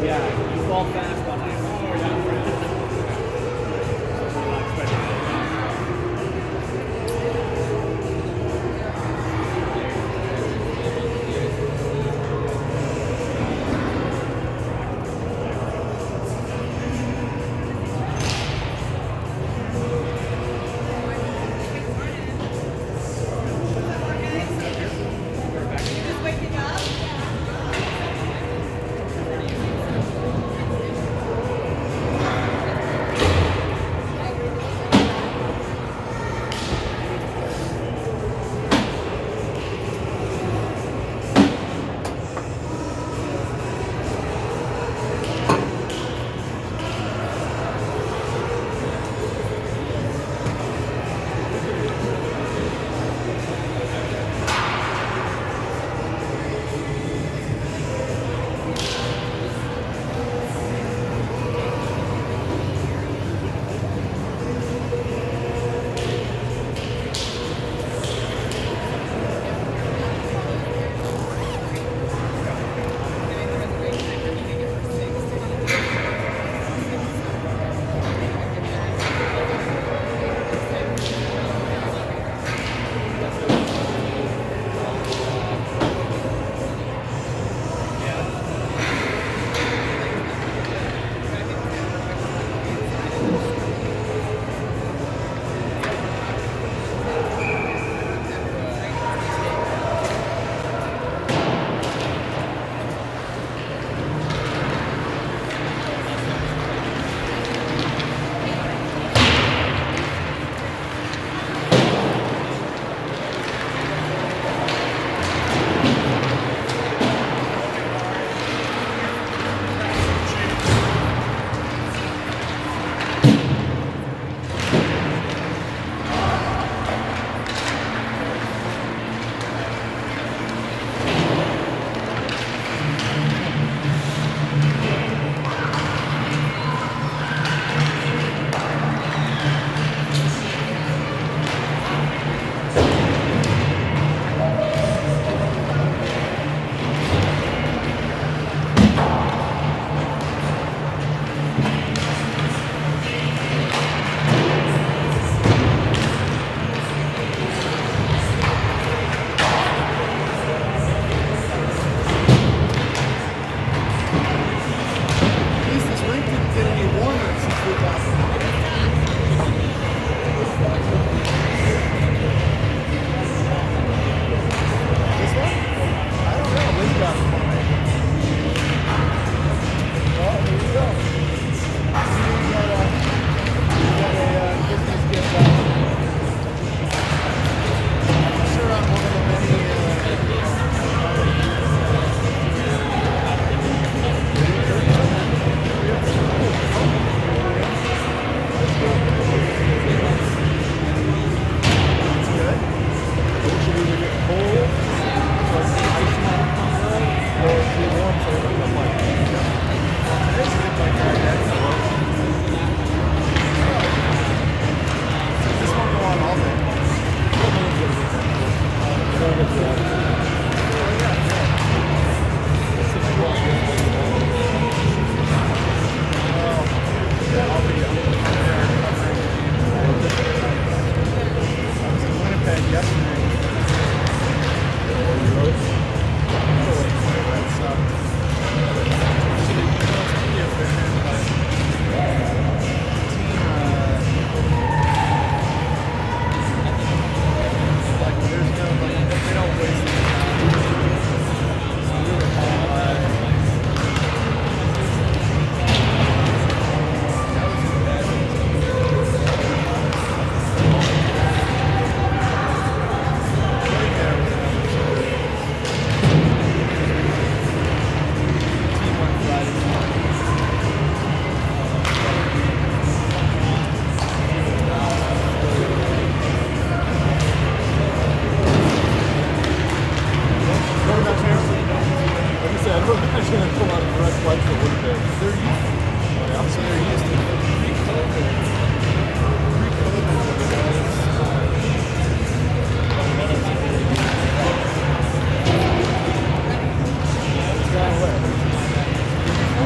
Yeah, you fall fast on it. Oh,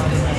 yeah.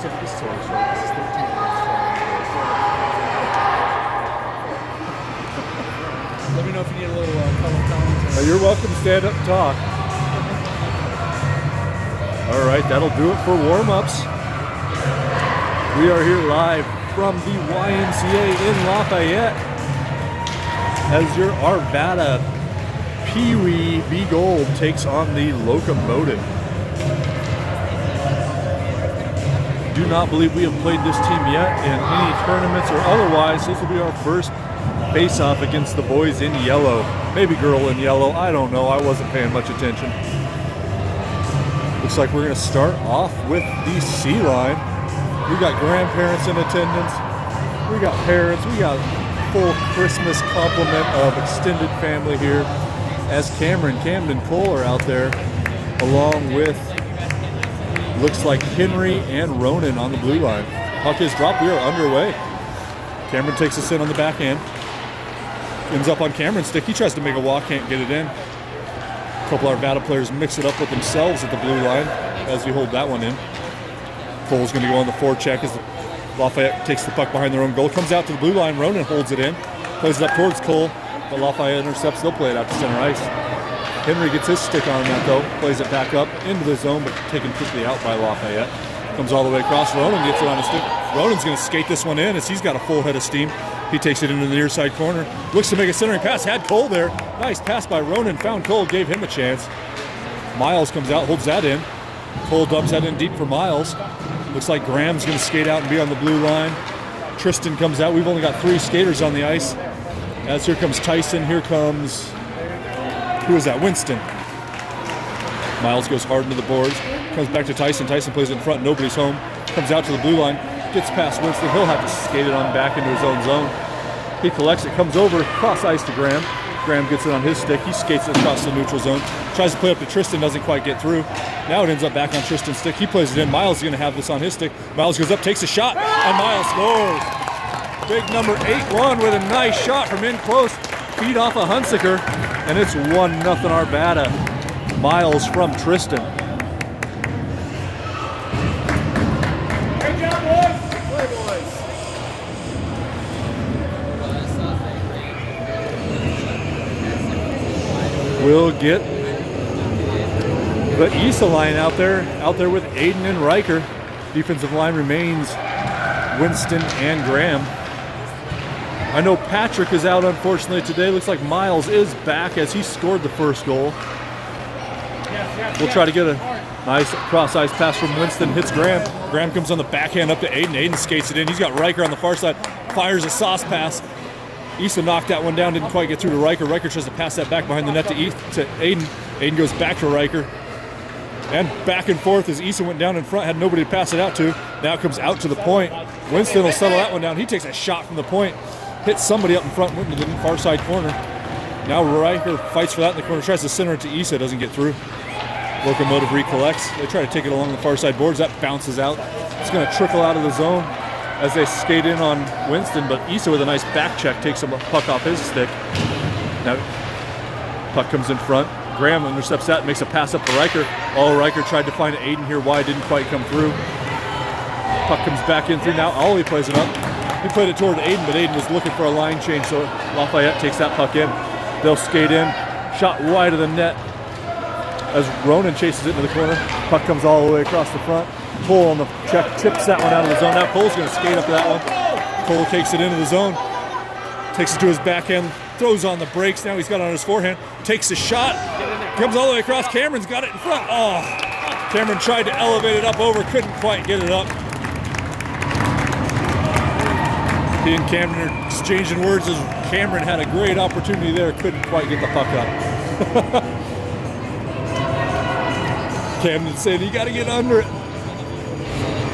Pacific is too short. This is 13 minutes. Let me know if you need a little color commentary. You're welcome to stand up and talk. All right, that'll do it for warm-ups. We are here live from the YMCA in Lafayette as your Arvada Pee Wee B Gold takes on the Locomotive. Do not believe we have played this team yet in any tournaments or otherwise. This will be our first face-off against the boys in yellow. Maybe girl in yellow, I don't know. I wasn't paying much attention. Looks like we're going to start off with the C line. We got grandparents in attendance. We got parents. We got full Christmas complement of extended family here as Camden, Cole are out there along with, looks like Henry and Ronan on the blue line. Puck is dropped. We are underway. Cameron takes us in on the backhand. Ends up on Cameron's stick. He tries to make a walk, can't get it in. A couple of Arvada players mix it up with themselves at the blue line as we hold that one in. Cole's going to go on the forecheck as Lafayette takes the puck behind their own goal. Comes out to the blue line. Ronan holds it in. Plays it up towards Cole, but Lafayette intercepts. They'll play it out to center ice. Henry gets his stick on that though. Plays it back up into the zone, but taken quickly out by Lafayette. Comes all the way across. Ronan gets it on his stick. Ronan's going to skate this one in as he's got a full head of steam. He takes it into the near side corner. Looks to make a centering pass. Had Cole there. Nice pass by Ronan. Found Cole. Gave him a chance. Miles comes out. Holds that in. Cole dumps that in deep for Miles. Looks like Graham's going to skate out and be on the blue line. Tristan comes out. We've only got 3 skaters on the ice. As here comes Tyson. Here comes... who is that? Winston. Miles goes hard into the boards. Comes back to Tyson. Tyson plays it in front. Nobody's home. Comes out to the blue line. Gets past Winston. He'll have to skate it on back into his own zone. He collects it. Comes over. Cross ice to Graham. Graham gets it on his stick. He skates it across the neutral zone. Tries to play up to Tristan. Doesn't quite get through. Now it ends up back on Tristan's stick. He plays it in. Miles is going to have this on his stick. Miles goes up. Takes a shot. And Miles scores. Big number 8-1 with a nice shot from in close. Feed off a Hunsaker. And it's 1-0 Arvada. Miles from Tristan. Great job, boys. Play, boys. We'll get the Issa line out there with Aiden and Riker. Defensive line remains Winston and Graham. I know Patrick is out unfortunately today. Looks like Miles is back as he scored the first goal. We'll try to get a nice cross-ice pass from Winston. Hits Graham. Graham comes on the backhand up to Aiden. Aiden skates it in. He's got Riker on the far side. Fires a sauce pass. Issa knocked that one down. Didn't quite get through to Riker. Riker tries to pass that back behind the net to Aiden. Aiden goes back to Riker. And back and forth as Issa went down in front. Had nobody to pass it out to. Now it comes out to the point. Winston will settle that one down. He takes a shot from the point. Hits somebody up in front. Went into the far side corner. Now Riker fights for that in the corner. Tries to center it to Issa. Doesn't get through. Locomotive recollects. They try to take it along the far side boards. That bounces out. It's going to trickle out of the zone as they skate in on Winston, but Issa with a nice back check takes a puck off his stick. Now, puck comes in front. Graham intercepts that, makes a pass up to Riker. Oh, Riker tried to find Aiden here wide, didn't quite come through. Puck comes back in through. Now Ollie plays it up. He played it toward Aiden, but Aiden was looking for a line change, so Lafayette takes that puck in. They'll skate in. Shot wide of the net as Ronan chases it into the corner. Puck comes all the way across the front. Cole on the check, tips that one out of the zone. Now Cole's going to skate up to that one. Cole takes it into the zone. Takes it to his backhand. Throws on the brakes. Now he's got it on his forehand. Takes a shot. Comes all the way across. Cameron's got it in front. Oh, Cameron tried to elevate it up over. Couldn't quite get it up. He and Cameron are exchanging words as Cameron had a great opportunity there. Couldn't quite get the puck up. Cameron saying, you got to get under it.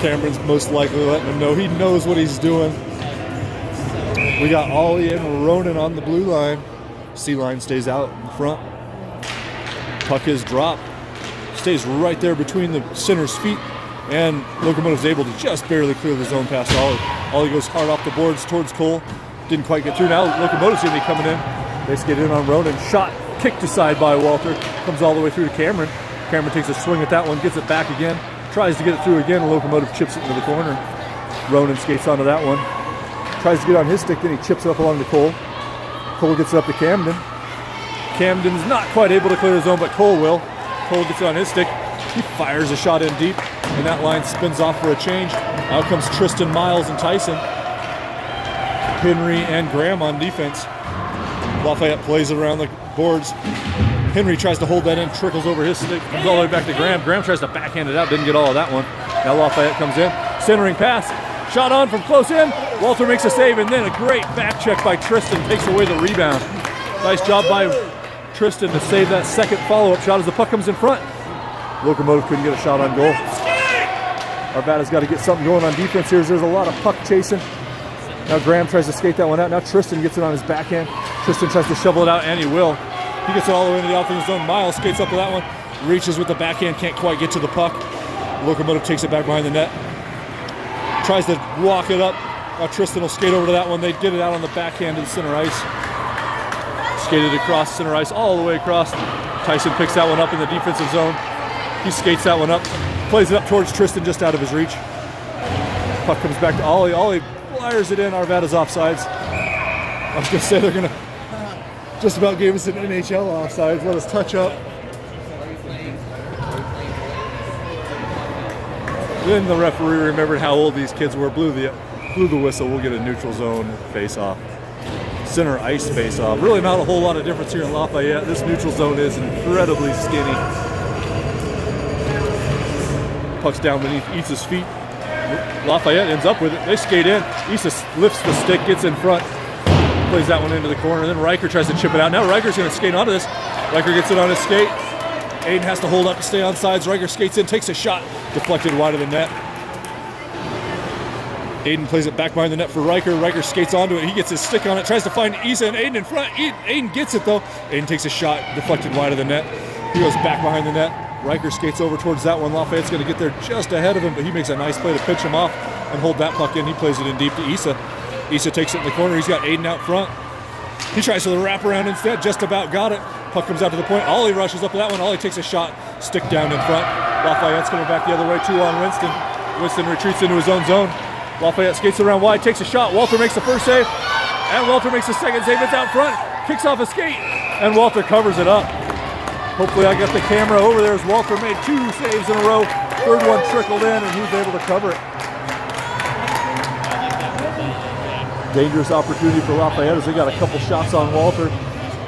Cameron's most likely letting him know he knows what he's doing. We got Ollie and Ronan on the blue line. C line stays out in front. Puck is dropped. Stays right there between the center's feet. And Locomotive's able to just barely clear the zone past Ollie. Ollie goes hard off the boards towards Cole. Didn't quite get through. Now Locomotive's going to be coming in. They skate in on Ronan. Shot kicked aside by Walter. Comes all the way through to Cameron. Cameron takes a swing at that one. Gets it back again. tries to get it through again. Locomotive chips it into the corner. Ronan skates onto that one. Tries to get on his stick, then he chips it up along to Cole. Cole gets it up to Camden. Camden's not quite able to clear his zone, but Cole will. Cole gets it on his stick. He fires a shot in deep, and that line spins off for a change. Out comes Tristan, Miles, and Tyson. Henry and Graham on defense. Lafayette plays it around the boards. Henry tries to hold that in, trickles over his stick, comes all the way back to Graham. Graham tries to backhand it out, didn't get all of that one. Now Lafayette comes in, centering pass, shot on from close in. Walter makes a save, and then a great back check by Tristan takes away the rebound. Nice job by Tristan to save that second follow-up shot as the puck comes in front. Locomotive couldn't get a shot on goal. Arvada's got to get something going on defense here. There's a lot of puck chasing. Now Graham tries to skate that one out. Now Tristan gets it on his backhand. Tristan tries to shovel it out, and he will. He gets it all the way into the offensive zone. Miles skates up to that one, reaches with the backhand, can't quite get to the puck. Locomotive takes it back behind the net. Tries to walk it up. Now Tristan will skate over to that one. They get it out on the backhand to the center ice. Skated across center ice all the way across. Tyson picks that one up in the defensive zone. He skates that one up, plays it up towards Tristan just out of his reach. Puck comes back to Ollie. Ollie fires it in. Arvada's offsides. I was going to say they're going to just about gave us an NHL offsides. Let us touch up. Then the referee remembered how old these kids were, blew the whistle. We'll get a neutral zone face-off. Center ice face-off. Really not a whole lot of difference here in Lafayette. This neutral zone is incredibly skinny. Puck's down beneath Issa's feet. Lafayette ends up with it. They skate in. Issa lifts the stick, gets in front, plays that one into the corner. Then Riker tries to chip it out. Now Riker's going to skate onto this. Riker gets it on his skate. Aiden has to hold up to stay on sides. Riker skates in, takes a shot, deflected wide of the net. Aiden plays it back behind the net for Riker. Riker skates onto it. He gets his stick on it, tries to find Issa and Aiden in front. Aiden gets it though. Aiden takes a shot, deflected wide of the net. He goes back behind the net. Riker skates over towards that one. Lafayette's going to get there just ahead of him, but he makes a nice play to pitch him off and hold that puck in. He plays it in deep to Issa. Issa takes it in the corner. He's got Aiden out front. He tries to wrap around instead, just about got it. Puck comes out to the point. Ollie rushes up to that one. Ollie takes a shot, stick down in front. Lafayette's coming back the other way, 2 on Winston. Winston retreats into his own zone. Lafayette skates around wide, takes a shot. Walter makes the first save, and Walter makes the second save. It's out front, kicks off a skate, and Walter covers it up. Hopefully I got the camera over there as Walter made 2 saves in a row. Third one trickled in, and he was able to cover it. Dangerous opportunity for Lafayette as they got a couple shots on Walter.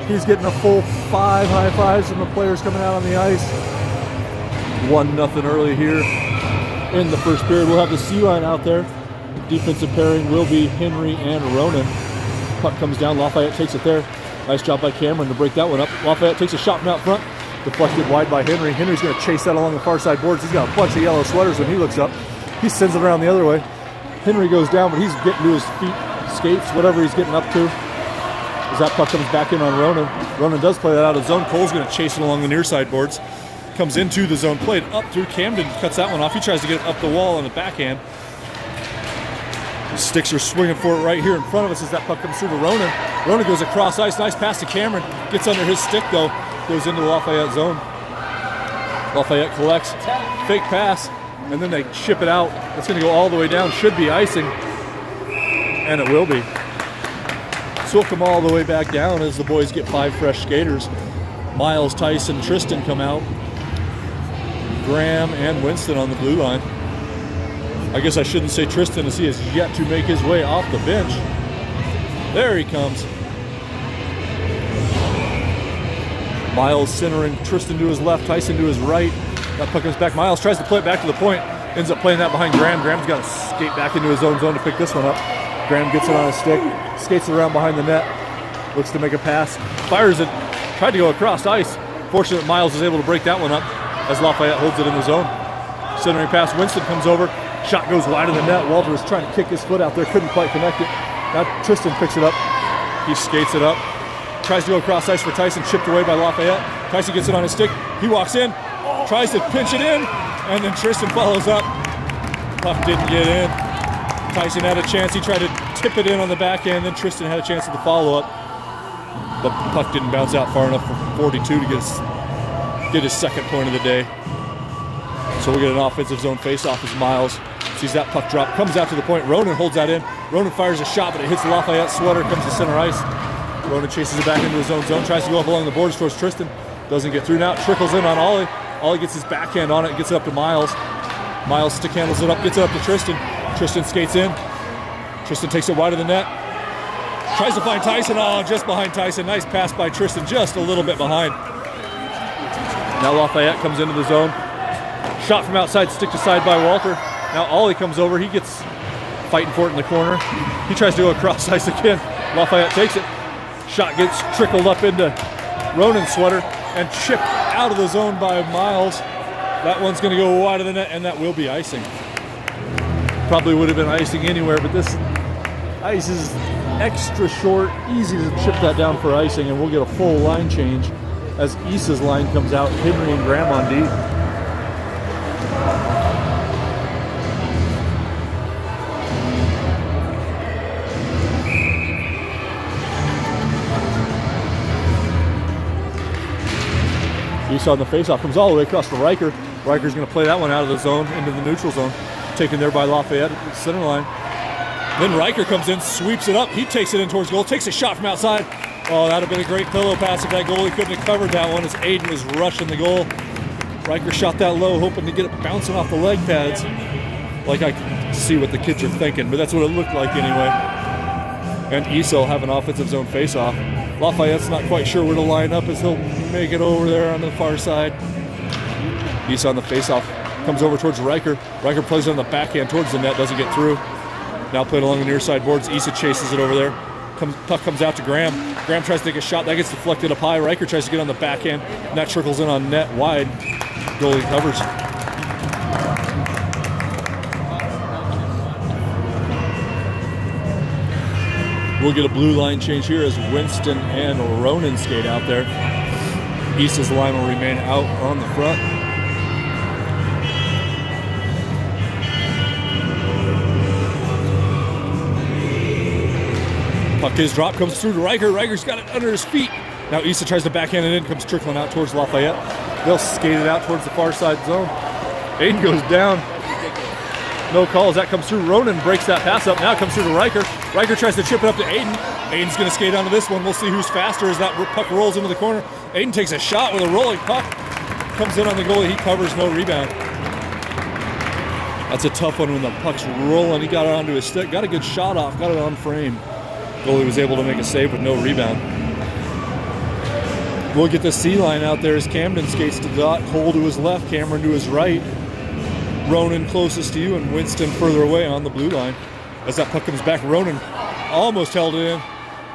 He's getting a full 5 high fives from the players coming out on the ice. 1-0 early here in the first period. We'll have the C line out there. Defensive pairing will be Henry and Ronan. Puck comes down. Lafayette takes it there. Nice job by Cameron to break that one up. Lafayette takes a shot from out front. Deflected wide by Henry. Henry's going to chase that along the far side boards. He's got a bunch of yellow sweaters when he looks up. He sends it around the other way. Henry goes down, but he's getting to his feet, skates, whatever he's getting up to. As that puck comes back in on Ronan. Ronan does play that out of zone. Cole's going to chase it along the near side boards. Comes into the zone, played up through Camden, cuts that one off. He tries to get it up the wall on the backhand. The sticks are swinging for it right here in front of us as that puck comes through to Ronan. Ronan goes across ice, nice pass to Cameron. Gets under his stick though, goes into the Lafayette zone. Lafayette collects, fake pass, and then they chip it out. It's going to go all the way down, should be icing, and it will be. So we'll come all the way back down as the boys get 5 fresh skaters. Miles, Tyson, Tristan come out. Graham and Winston on the blue line. I guess I shouldn't say Tristan as he has yet to make his way off the bench. There he comes. Miles centering Tristan to his left, Tyson to his right. That puck comes back. Miles tries to play it back to the point. Ends up playing that behind Graham. Graham's got to skate back into his own zone to pick this one up. Graham gets it on his stick, skates it around behind the net, looks to make a pass, fires it, tried to go across ice. Fortunate Miles is able to break that one up as Lafayette holds it in the zone. Centering pass, Winston comes over, shot goes wide of the net. Walter was trying to kick his foot out there, couldn't quite connect it. Now Tristan picks it up, he skates it up, tries to go across ice for Tyson, chipped away by Lafayette. Tyson gets it on his stick, he walks in, tries to pinch it in, and then Tristan follows up. Puck didn't get in. Tyson had a chance, he tried to tip it in on the backhand, then Tristan had a chance at the follow-up. But the puck didn't bounce out far enough for 42 to get his second point of the day. So we'll get an offensive zone face-off as Miles sees that puck drop, comes out to the point. Ronan holds that in. Ronan fires a shot, but it hits Lafayette's sweater, comes to center ice. Ronan chases it back into his own zone, tries to go up along the boards towards Tristan. Doesn't get through now. Trickles in on Ollie. Ollie gets his backhand on it, gets it up to Miles. Miles stick handles it up, gets it up to Tristan. Tristan skates in. Tristan takes it wide of the net. Tries to find Tyson. Oh, just behind Tyson. Nice pass by Tristan, just a little bit behind. Now Lafayette comes into the zone. Shot from outside, stick to side by Walter. Now Ollie comes over. He gets fighting for it in the corner. He tries to go across ice again. Lafayette takes it. Shot gets trickled up into Ronan's sweater and chipped out of the zone by Miles. That one's going to go wide of the net, and that will be icing. Probably would have been icing anywhere, but this ice is extra short, easy to chip that down for icing, and we'll get a full line change as Issa's line comes out, Henry and Graham on D. Issa on the faceoff comes all the way across to Riker. Riker's going to play that one out of the zone into the neutral zone, taken there by Lafayette at the center line. Then Riker comes in, sweeps it up. He takes it in towards goal, takes a shot from outside. Oh, that would have been a great pillow pass if that goalie couldn't have covered that one as Aiden was rushing the goal. Riker shot that low, hoping to get it bouncing off the leg pads. Like I can see what the kids are thinking, but that's what it looked like anyway. And Issa will have an offensive zone faceoff. Lafayette's not quite sure where to line up as he'll make it over there on the far side. Issa on the faceoff comes over towards Riker. Riker plays it on the backhand towards the net, doesn't get through. Now played along the near side boards. Issa chases it over there. Puck comes out to Graham. Graham tries to take a shot. That gets deflected up high. Riker tries to get on the backhand. And that trickles in on net wide. Goalie covers. We'll get a blue line change here as Winston and Ronan skate out there. Issa's line will remain out on the front. Puck is dropped, comes through to Riker. Riker's got it under his feet. Now Issa tries to backhand it in, comes trickling out towards Lafayette. They'll skate it out towards the far side zone. Aiden goes down. No calls. That comes through. Ronan breaks that pass up. Now it comes through to Riker. Riker tries to chip it up to Aiden. Aiden's going to skate onto this one. We'll see who's faster as that puck rolls into the corner. Aiden takes a shot with a rolling puck. Comes in on the goalie. He covers, no rebound. That's a tough one when the puck's rolling. He got it onto his stick. Got a good shot off. Got it on frame. Goalie was able to make a save with no rebound. We'll get the C line out there as Camden skates to dot. Cole to his left, Cameron to his right. Ronan closest to you and Winston further away on the blue line. As that puck comes back, Ronan almost held it in.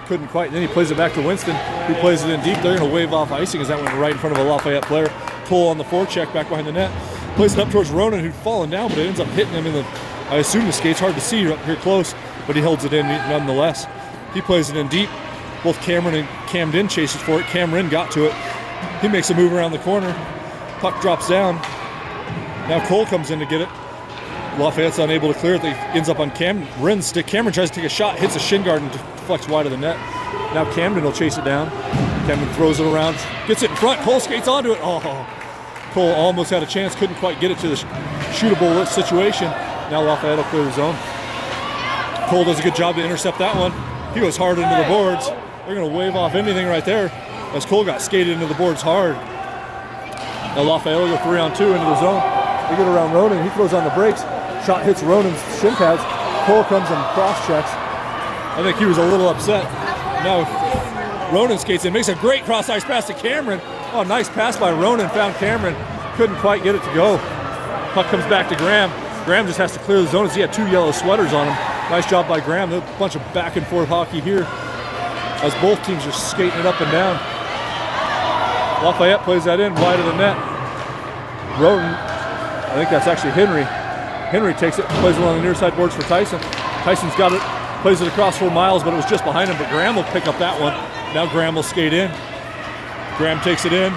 Couldn't quite. Then he plays it back to Winston, who plays it in deep. They're going to wave off icing as that went right in front of a Lafayette player. Cole on the forecheck back behind the net. Plays it up towards Ronan, who'd fallen down, but it ends up hitting him in the, I assume the skate's hard to see up here close, but he holds it in nonetheless. He plays it in deep. Both Cameron and Camden chases for it. Cameron got to it. He makes a move around the corner. Puck drops down. Now Cole comes in to get it. Lafayette's unable to clear it. It ends up on Cameron's stick. Cameron tries to take a shot, hits a shin guard and deflects wide of the net. Now Camden will chase it down. Camden throws it around, gets it in front. Cole skates onto it. Oh, Cole almost had a chance, couldn't quite get it to the shootable situation. Now Lafayette will clear the zone. Cole does a good job to intercept that one. He goes hard into the boards. They're going to wave off anything right there as Cole got skated into the boards hard. Now Lafayette will go 3-on-2 into the zone. They get around Ronan. He throws on the brakes. Shot hits Ronan's shin pads. Cole comes and cross-checks. I think he was a little upset. Now Ronan skates in, makes a great cross-ice pass to Cameron. Oh, nice pass by Ronan. Found Cameron. Couldn't quite get it to go. Puck comes back to Graham. Graham just has to clear the zone as he had two yellow sweaters on him. Nice job by Graham. A bunch of back and forth hockey here as both teams are skating it up and down. Lafayette plays that in wide of the net. Ronan, I think that's actually Henry. Henry takes it, plays it along the near side boards for Tyson. Tyson's got it, plays it across 4 miles, but it was just behind him, but Graham will pick up that one. Now Graham will skate in. Graham takes it in,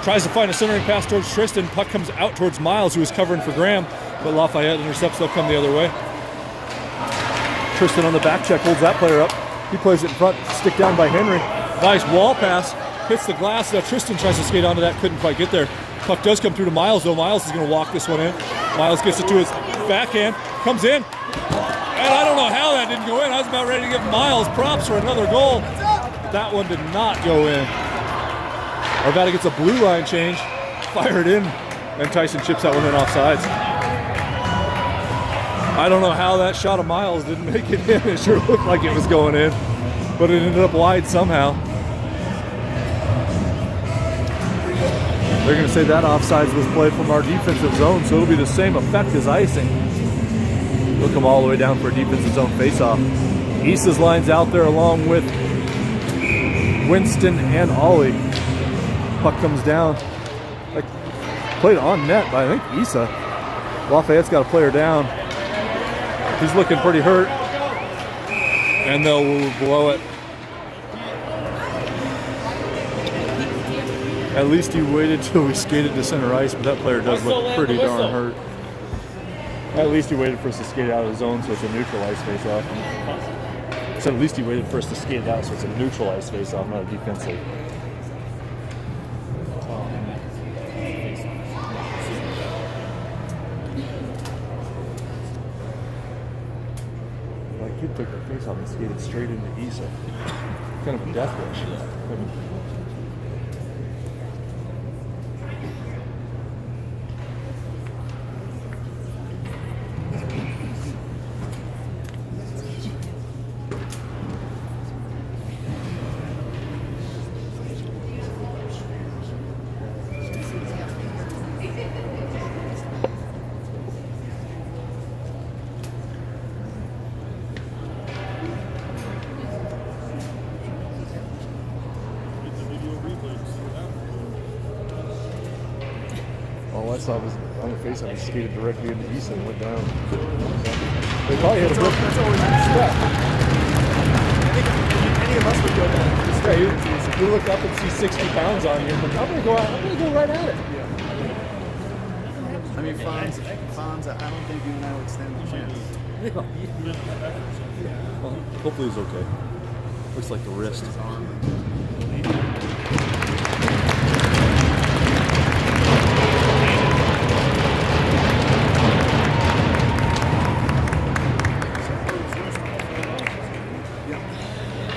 tries to find a centering pass towards Tristan. Puck comes out towards Miles, who is covering for Graham, but Lafayette intercepts, they'll come the other way. Tristan on the back check holds that player up. He plays it in front, stick down by Henry. Nice wall pass, hits the glass. Now Tristan tries to skate onto that, couldn't quite get there. Puck does come through to Miles, though. Miles is going to walk this one in. Miles gets it to his backhand, comes in, and I don't know how that didn't go in. I was about ready to give Miles props for another goal. That one did not go in. Arvada gets a blue line change, fired in, and Tyson chips that one in offsides. I don't know how that shot of Miles didn't make it in. It sure looked like it was going in, but it ended up wide somehow. They're going to say that offsides was played from our defensive zone, so it'll be the same effect as icing. They'll come all the way down for a defensive zone faceoff. Isa's line's out there along with Winston and Ollie. Puck comes down. Like, played on net by, I think, Isa. Lafayette's got a player down. He's looking pretty hurt. And they'll blow it. At least he waited till we skated to center ice, but that player does look pretty darn hurt. At least he waited for us to skate out of the zone, so it's a neutral ice face-off. So at least he waited for us to skate it out, so it's a neutral ice face-off, not a defensive. Like, he took the face-off and skated straight into Isa. Kind of a death wish. All I saw was on the face, I skated directly into Isa and went down. They probably had a broken step. I think any of us would go down. Yeah, you look up and see 60 pounds on you, but I'm going to go out. I'm going to go right at it. Yeah. I mean, Fonz, I don't think you and I would stand a chance. Well, hopefully he's okay. Looks like the wrist.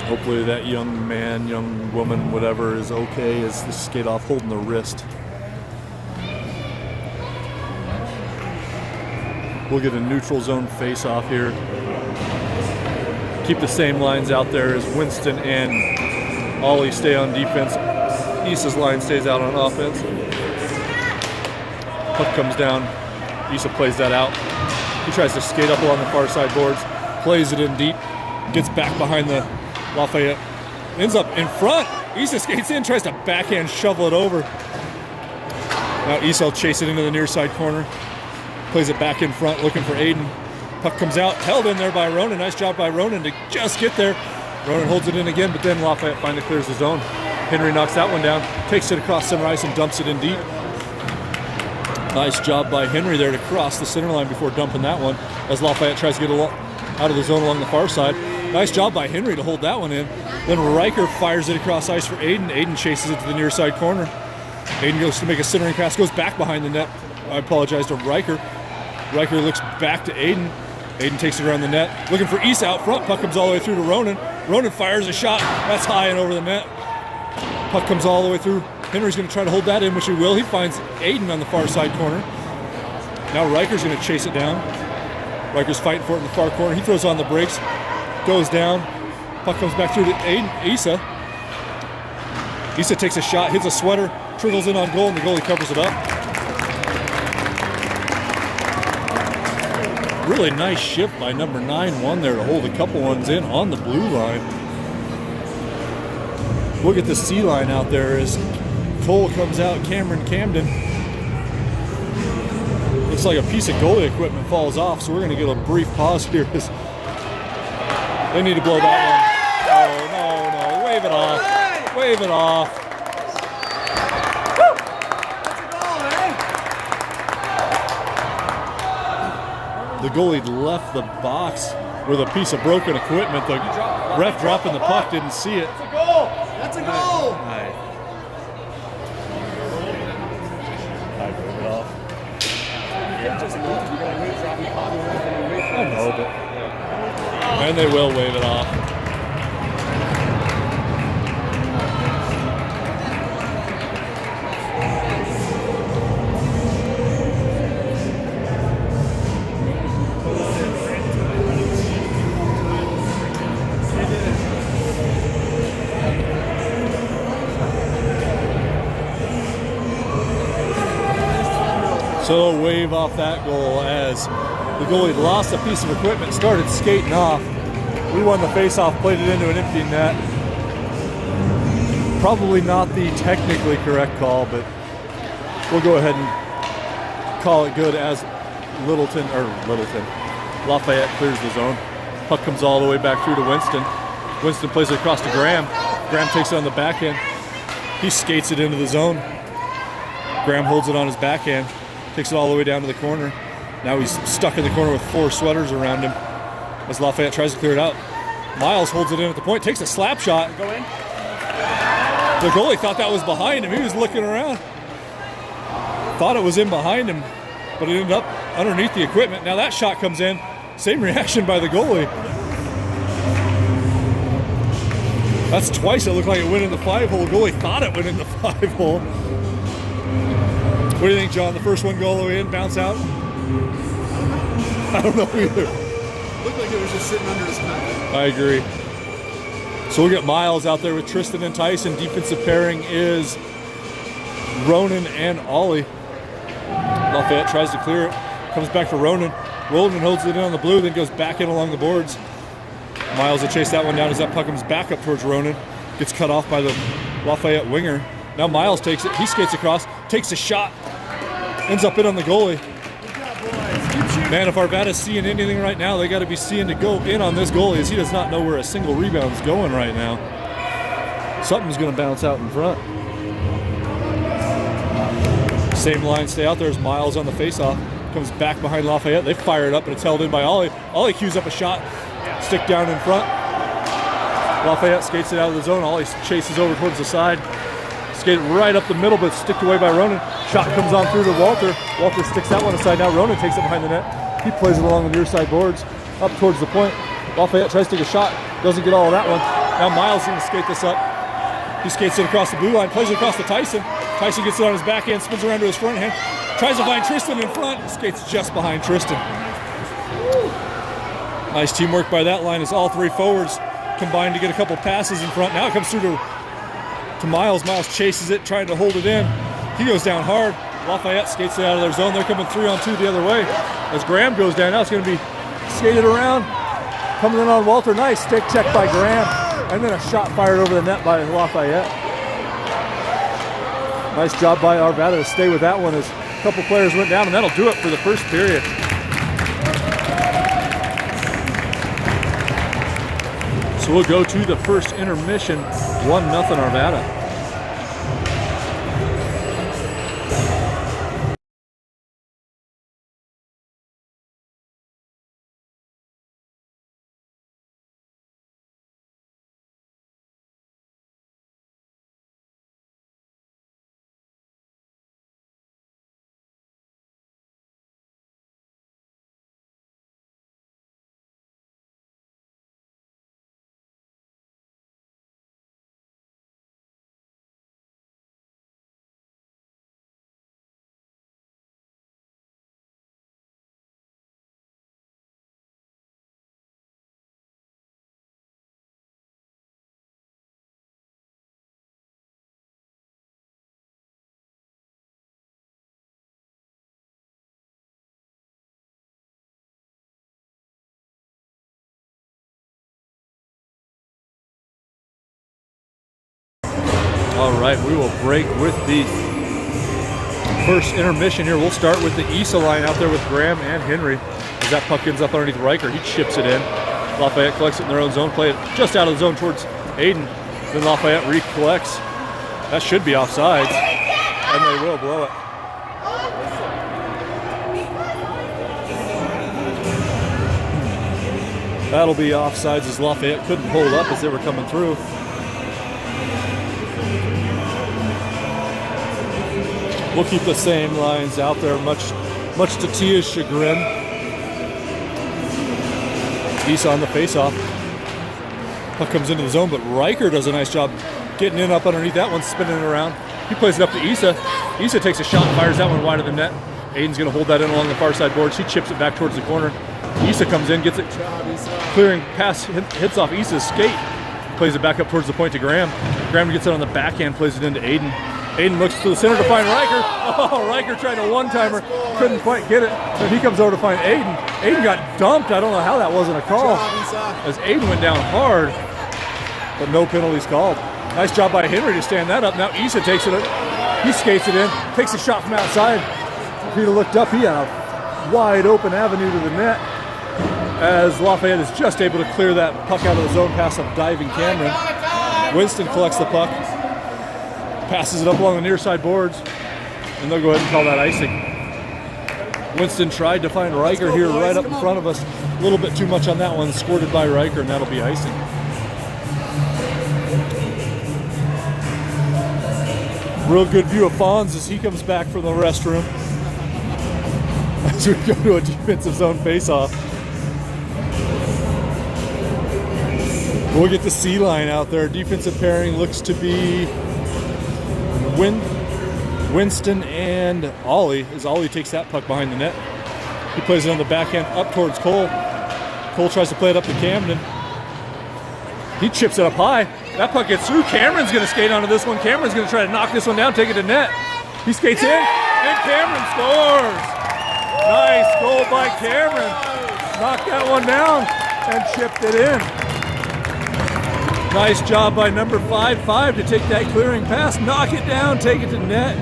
Hopefully that young man, young woman, whatever, is okay as the skate off holding the wrist. We'll get a neutral zone face off here. Keep the same lines out there as Winston and Ollie stay on defense. Isa's line stays out on offense. Puck comes down. Isa plays that out. He tries to skate up along the far side boards, plays it in deep, gets back behind the Lafayette, ends up in front. Isa skates in, tries to backhand shovel it over. Now Isa will chase it into the near side corner. Plays it back in front, looking for Aiden. Puck comes out, held in there by Ronan. Nice job by Ronan to just get there. Ronan holds it in again, but then Lafayette finally clears the zone. Henry knocks that one down, takes it across center ice and dumps it in deep. Nice job by Henry there to cross the center line before dumping that one as Lafayette tries to get out of the zone along the far side. Nice job by Henry to hold that one in. Then Riker fires it across ice for Aiden. Aiden chases it to the near side corner. Aiden goes to make a centering pass, goes back behind the net. I apologize to Riker. Riker looks back to Aiden. Aiden takes it around the net. Looking for Isa out front. Puck comes all the way through to Ronan. Ronan fires a shot. That's high and over the net. Puck comes all the way through. Henry's going to try to hold that in, which he will. He finds Aiden on the far side corner. Now Riker's going to chase it down. Riker's fighting for it in the far corner. He throws on the brakes. Goes down. Puck comes back through to Aiden. Isa. Isa takes a shot, hits a sweater, trickles in on goal, and the goalie covers it up. Really nice shift by number 9-1 there to hold a couple ones in on the blue line. Look at the C line out there as Cole comes out, Cameron Camden. Looks like a piece of goalie equipment falls off, so we're going to get a brief pause here. They need to blow that one. No. Wave it off. Wave it off. The goalie left the box with a piece of broken equipment. The ref dropping the puck didn't see it. That's a goal. That's a goal. just a goal. You gotta wait, drop the ball, and wait for I know, but and they will wave it off. So they'll wave off that goal as the goalie lost a piece of equipment, started skating off. We won the face-off, played it into an empty net. Probably not the technically correct call, but we'll go ahead and call it good as Lafayette clears the zone. Puck comes all the way back through to Winston. Winston plays it across to Graham. Graham takes it on the backhand. He skates it into the zone. Graham holds it on his backhand, takes it all the way down to the corner. Now he's stuck in the corner with 4 sweaters around him as Lafayette tries to clear it out. Miles holds it in at the point, takes a slap shot. Go in. The goalie thought that was behind him. He was looking around. Thought it was in behind him, but it ended up underneath the equipment. Now that shot comes in. Same reaction by the goalie. That's twice it looked like it went in the 5-hole. Goalie thought it went in the 5-hole. What do you think, John? The first one go all the way in, bounce out? I don't know either. Looked like it was just sitting under his mat. I agree. So we'll get Miles out there with Tristan and Tyson. Defensive pairing is Ronan and Ollie. Lafayette tries to clear it. Comes back to Ronan. Ronan holds it in on the blue, then goes back in along the boards. Miles will chase that one down as that puck comes back up towards Ronan. Gets cut off by the Lafayette winger. Now Miles takes it. He skates across, takes a shot, ends up in on the goalie. Man, if Arvada's seeing anything right now, they got to be seeing to go in on this goalie as he does not know where a single rebound's going right now. Something's going to bounce out in front. Same line stay out there as Miles on the faceoff. Comes back behind Lafayette. They fire it up, and it's held in by Ollie. Ollie cues up a shot. Stick down in front. Lafayette skates it out of the zone. Ollie chases over towards the side. Skate right up the middle, but sticked away by Ronan. Shot comes on through to Walter. Walter sticks that one aside. Now Ronan takes it behind the net. He plays it along the near side boards, up towards the point. Lafayette tries to take a shot. Doesn't get all of that one. Now Miles is going to skate this up. He skates it across the blue line, plays it across to Tyson. Tyson gets it on his backhand, spins around to his front hand. Tries to find Tristan in front. Skates just behind Tristan. Nice teamwork by that line as all 3 forwards combine to get a couple passes in front. Now it comes through to Miles. Miles chases it, trying to hold it in. He goes down hard. Lafayette skates it out of their zone. They're coming 3-on-2 the other way. As Graham goes down, now it's going to be skated around. Coming in on Walter. Nice stick check by Graham. And then a shot fired over the net by Lafayette. Nice job by Arvada to stay with that one as a couple players went down, and that'll do it for the first period. So we'll go to the first intermission, 1-0 Arvada. All right, we will break with the first intermission here. We'll start with the Issa line out there with Graham and Henry. As that puck ends up underneath Riker, he chips it in. Lafayette collects it in their own zone, play it just out of the zone towards Aiden. Then Lafayette recollects. That should be offsides, and they will blow it. That'll be offsides as Lafayette couldn't hold up as they were coming through. We'll keep the same lines out there, much much to Tia's chagrin. Issa on the face-off. Puck comes into the zone, but Riker does a nice job getting in up underneath that one, spinning it around. He plays it up to Issa. Issa takes a shot and fires that one wide of the net. Aiden's going to hold that in along the far side boards. He chips it back towards the corner. Issa comes in, gets it, clearing pass, hits off Issa's skate. Plays it back up towards the point to Graham. Graham gets it on the backhand, plays it into Aiden. Aiden looks to the center to find Riker. Oh, Riker tried a one-timer, couldn't quite get it. Then he comes over to find Aiden. Aiden got dumped. I don't know how that wasn't a call, as Aiden went down hard, but no penalties called. Nice job by Henry to stand that up. Now Issa takes it, he skates it in, takes a shot from outside. If he'd have looked up, he had a wide open avenue to the net, as Lafayette is just able to clear that puck out of the zone past a diving Cameron. Winston collects the puck, passes it up along the near side boards, and they'll go ahead and call that icing. Winston tried to find Riker here right up in front of us. A little bit too much on that one, squirted by Riker, and that'll be icing. Real good view of Fonz as he comes back from the restroom. As we go to a defensive zone face-off. We'll get the C line out there. Defensive pairing looks to be Winston and Ollie, as Ollie takes that puck behind the net. He plays it on the backhand up towards Cole. Cole tries to play it up to Camden. He chips it up high. That puck gets through. Cameron's going to skate onto this one. Cameron's going to try to knock this one down, take it to net. He skates in, and Cameron scores. Nice goal by Cameron. Knocked that one down and chipped it in. Nice job by number 5-5 to take that clearing pass, knock it down, take it to net,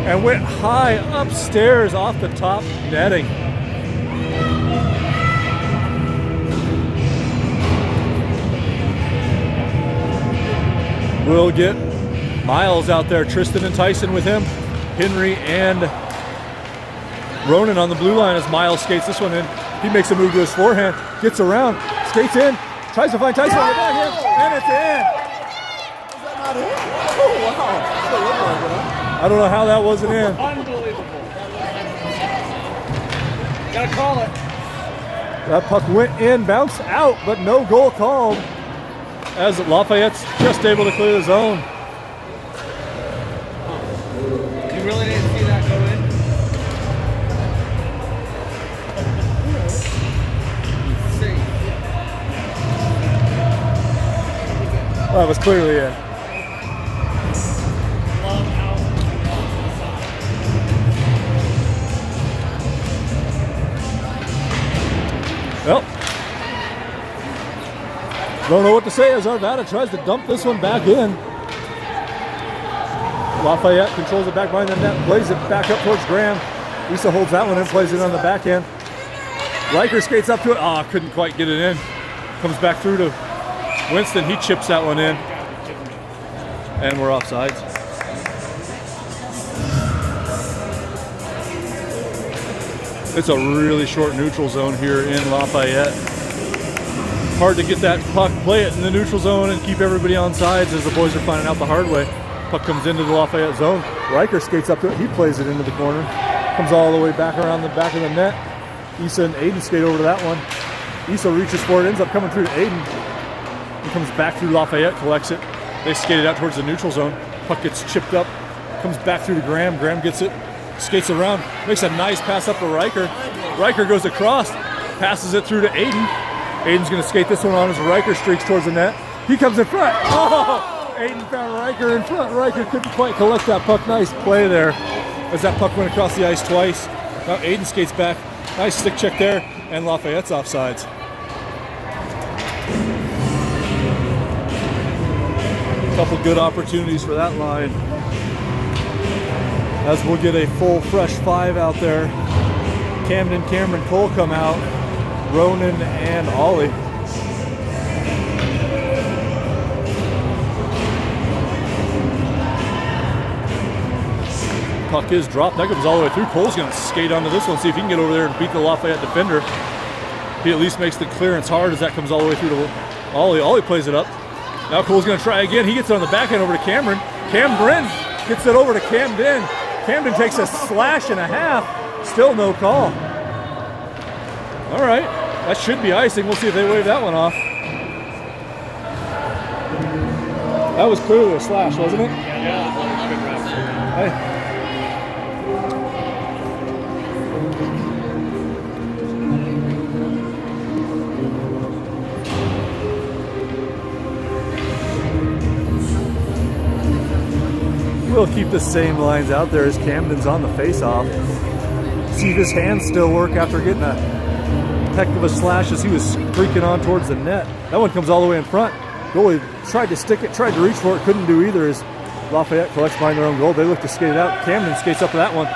and went high upstairs off the top netting. We'll get Miles out there, Tristan and Tyson with him, Henry and Ronan on the blue line as Miles skates this one in. He makes a move to his forehand, gets around, skates in, tries to find Tyson on the backhand, and it's in. Is that not it? Oh, wow. I don't know how that wasn't in. Unbelievable. Gotta call it. That puck went in, bounced out, but no goal called, as Lafayette's just able to clear the zone. You really didn't see that go in? Well, that was clearly in. Well, don't know what to say as Arvada tries to dump this one back in. Lafayette controls it back behind the net, plays it back up towards Graham. Issa holds that one in, plays it on the backhand. Riker skates up to it. Ah, couldn't quite get it in. Comes back through to Winston. He chips that one in. And we're offsides. It's a really short neutral zone here in Lafayette. Hard to get that puck, play it in the neutral zone, and keep everybody on sides as the boys are finding out the hard way. Puck comes into the Lafayette zone. Riker skates up to it. He plays it into the corner. Comes all the way back around the back of the net. Issa and Aiden skate over to that one. Issa reaches for it, ends up coming through to Aiden. He comes back through Lafayette, collects it. They skate it out towards the neutral zone. Puck gets chipped up, comes back through to Graham. Graham gets it, skates around, makes a nice pass up to Riker. Riker goes across, passes it through to Aiden. Aiden's going to skate this one on as Riker streaks towards the net. He comes in front. Oh! Aiden found Riker in front. Riker couldn't quite collect that puck. Nice play there as that puck went across the ice twice. Now Aiden skates back. Nice stick check there, and Lafayette's offsides. Couple good opportunities for that line, as we'll get a full fresh 5 out there. Camden, Cameron, Cole come out, Ronan and Ollie. Puck is dropped. That comes all the way through. Cole's going to skate onto this one, see if he can get over there and beat the Lafayette defender. He at least makes the clearance hard as that comes all the way through to Ollie. Ollie plays it up. Now Cole's going to try again. He gets it on the backhand over to Cameron. Cameron gets it over to Camden. Camden takes a slash and a half. still no call. All right, that should be icing. We'll see if they wave that one off. That was clearly a slash, wasn't it? Hey. We'll keep the same lines out there as Camden's on the face-off. See if his hands still work after getting a heck of a slash as he was freaking on towards the net. That one comes all the way in front. Goalie tried to stick it, tried to reach for it, couldn't do either as Lafayette collects behind their own goal. They look to skate it out. Camden skates up to that one.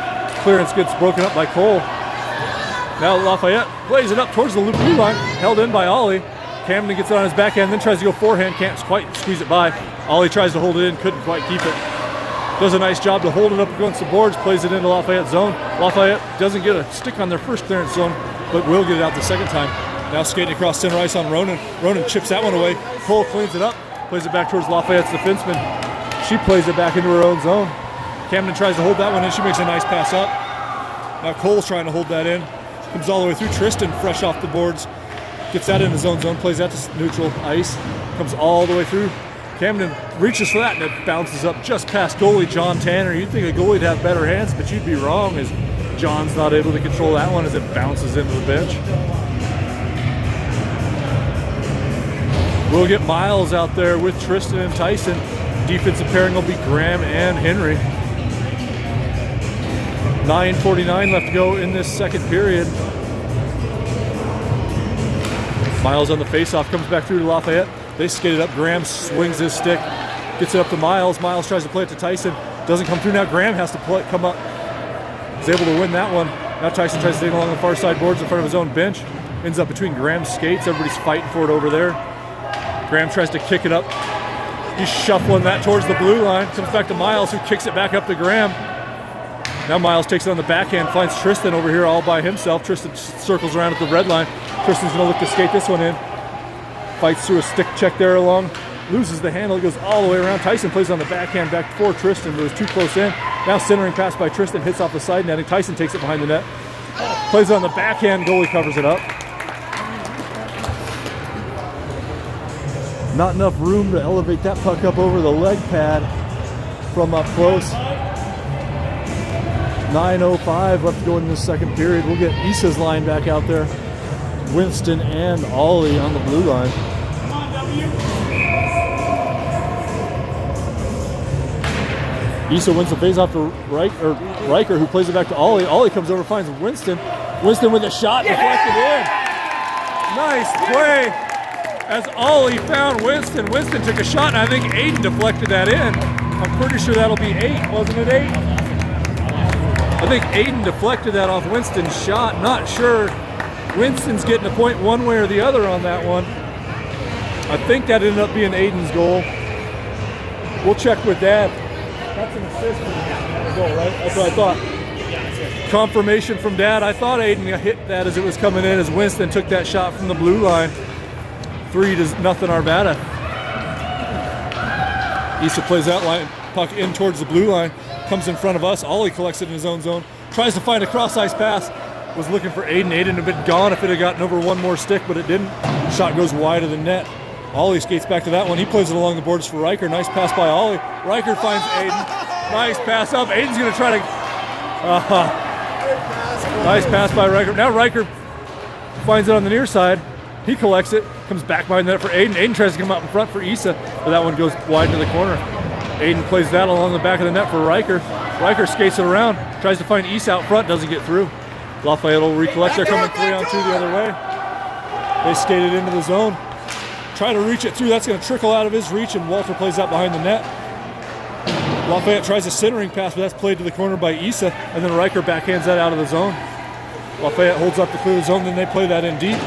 Clearance gets broken up by Cole. Now Lafayette plays it up towards the blue line, held in by Ollie. Camden gets it on his backhand, then tries to go forehand, can't quite squeeze it by. Ollie tries to hold it in, couldn't quite keep it. Does a nice job to hold it up against the boards, plays it into Lafayette's zone. Lafayette doesn't get a stick on their first clearance zone, but will get it out the second time. Now skating across center ice on Ronan. Ronan chips that one away. Cole cleans it up, plays it back towards Lafayette's defenseman. She plays it back into her own zone. Camden tries to hold that one in. She makes a nice pass up. Now Cole's trying to hold that in. Comes all the way through. Tristan fresh off the boards. Gets that in his own zone, plays that to neutral ice. Comes all the way through. Camden reaches for that and it bounces up just past goalie John Tanner. You'd think a goalie'd have better hands, but you'd be wrong as John's not able to control that one as it bounces into the bench. We'll get Miles out there with Tristan and Tyson. Defensive pairing will be Graham and Henry. 9:49 left to go in this second period. Miles on the faceoff comes back through to Lafayette. They skate it up. Graham swings his stick, gets it up to Miles. Miles tries to play it to Tyson. Doesn't come through. Now Graham has to come up. He's able to win that one. Now Tyson tries to take it along the far side boards in front of his own bench. Ends up between Graham's skates. Everybody's fighting for it over there. Graham tries to kick it up. He's shuffling that towards the blue line. Comes back to Miles, who kicks it back up to Graham. Now Miles takes it on the backhand, finds Tristan over here all by himself. Tristan circles around at the red line. Tristan's going to look to skate this one in. Fights through a stick check there along. Loses the handle. It goes all the way around. Tyson plays on the backhand back for Tristan, but it was too close in. Now centering pass by Tristan. Hits off the side netting. Tyson takes it behind the net. Plays it on the backhand. Goalie covers it up. Not enough room to elevate that puck up over the leg pad from up close. 9:05 left to go in this second period. We'll get Issa's line back out there. Winston and Ollie on the blue line. Issa wins the face-off to Riker, who plays it back to Ollie. Ollie comes over, finds Winston. Winston with a shot deflected in. Nice play as Ollie found Winston. Winston took a shot, and I think Aiden deflected that in. I'm pretty sure that'll be 8, wasn't it 8? I think Aiden deflected that off Winston's shot. Not sure. Winston's getting a point one way or the other on that one. I think that ended up being Aiden's goal. We'll check with Dad. That's an assist from the goal, right? That's what I thought. Confirmation from Dad. I thought Aiden hit that as it was coming in as Winston took that shot from the blue line. 3-0 Arvada. Issa plays that line, puck in towards the blue line. Comes in front of us. Ollie collects it in his own zone. Tries to find a cross-ice pass. Was looking for Aiden. Aiden had been gone if it had gotten over one more stick, but it didn't. Shot goes wide of the net. Ollie skates back to that one. He plays it along the boards for Riker. Nice pass by Ollie. Riker finds Aiden. Nice pass up. Aiden's going to try to... nice pass by Riker. Now Riker finds it on the near side. He collects it. Comes back behind the net for Aiden. Aiden tries to come out in front for Issa, but that one goes wide to the corner. Aiden plays that along the back of the net for Riker. Riker skates it around. Tries to find Issa out front. Doesn't get through. Lafayette will recollect. They're coming 3-on-2 the other way. They skated into the zone. Try to reach it through. That's going to trickle out of his reach, and Walter plays that behind the net. Lafayette tries a centering pass, but that's played to the corner by Issa, and then Riker backhands that out of the zone. Lafayette holds up to clear the zone, then they play that in deep.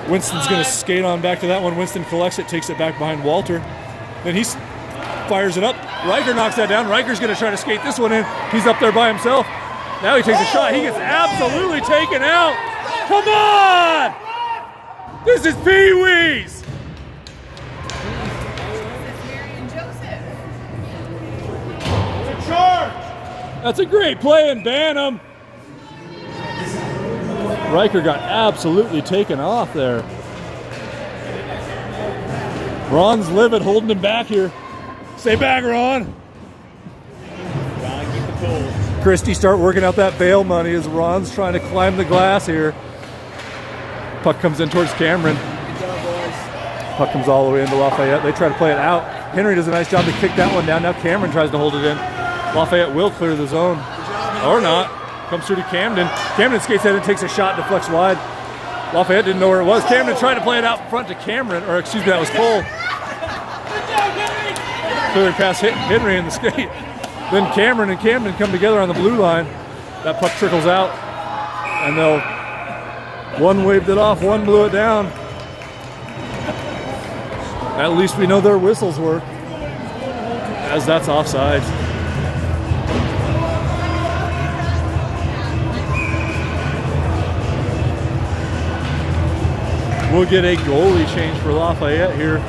Winston's going to skate on back to that one. Winston collects it, takes it back behind Walter. Then he fires it up. Riker knocks that down. Riker's going to try to skate this one in. He's up there by himself. Now he takes a shot. He gets absolutely taken out. Come on! This is Pee-wees! That's a great play in Bantam. Riker got absolutely taken off there. Ron's livid, holding him back here. Stay back, Ron. Gotta keep the cool. Christie start working out that bail money as Ron's trying to climb the glass here. Puck comes in towards Cameron. Good job, boys. Puck comes all the way into Lafayette. They try to play it out. Henry does a nice job to kick that one down. Now Cameron tries to hold it in. Lafayette will clear the zone. Or not. Comes through to Camden. Camden skates in and takes a shot, deflects wide. Lafayette didn't know where it was. Camden tried to play it out front to Cameron, or excuse me, that was Cole. Clearly past Henry in the skate. Then Cameron and Camden come together on the blue line. That puck trickles out, and one waved it off, one blew it down. At least we know their whistles work, as that's offsides. We'll get a goalie change for Lafayette here.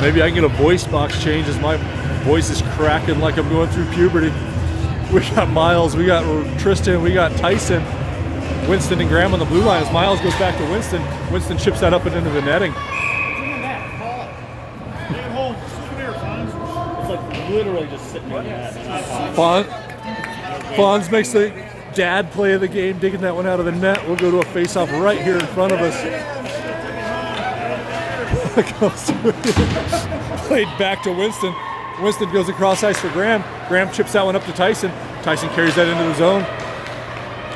Maybe I can get a voice box change as my voice is cracking like I'm going through puberty. We got Miles, we got Tristan, we got Tyson, Winston and Graham on the blue line. As Miles goes back to Winston, Winston chips that up and into the netting. It's like literally just sitting in that. Fonz makes the dad play of the game, digging that one out of the net. We'll go to a face-off right here in front of us. Played back to Winston. Winston goes across ice for Graham. Graham chips that one up to Tyson. Tyson carries that into the zone.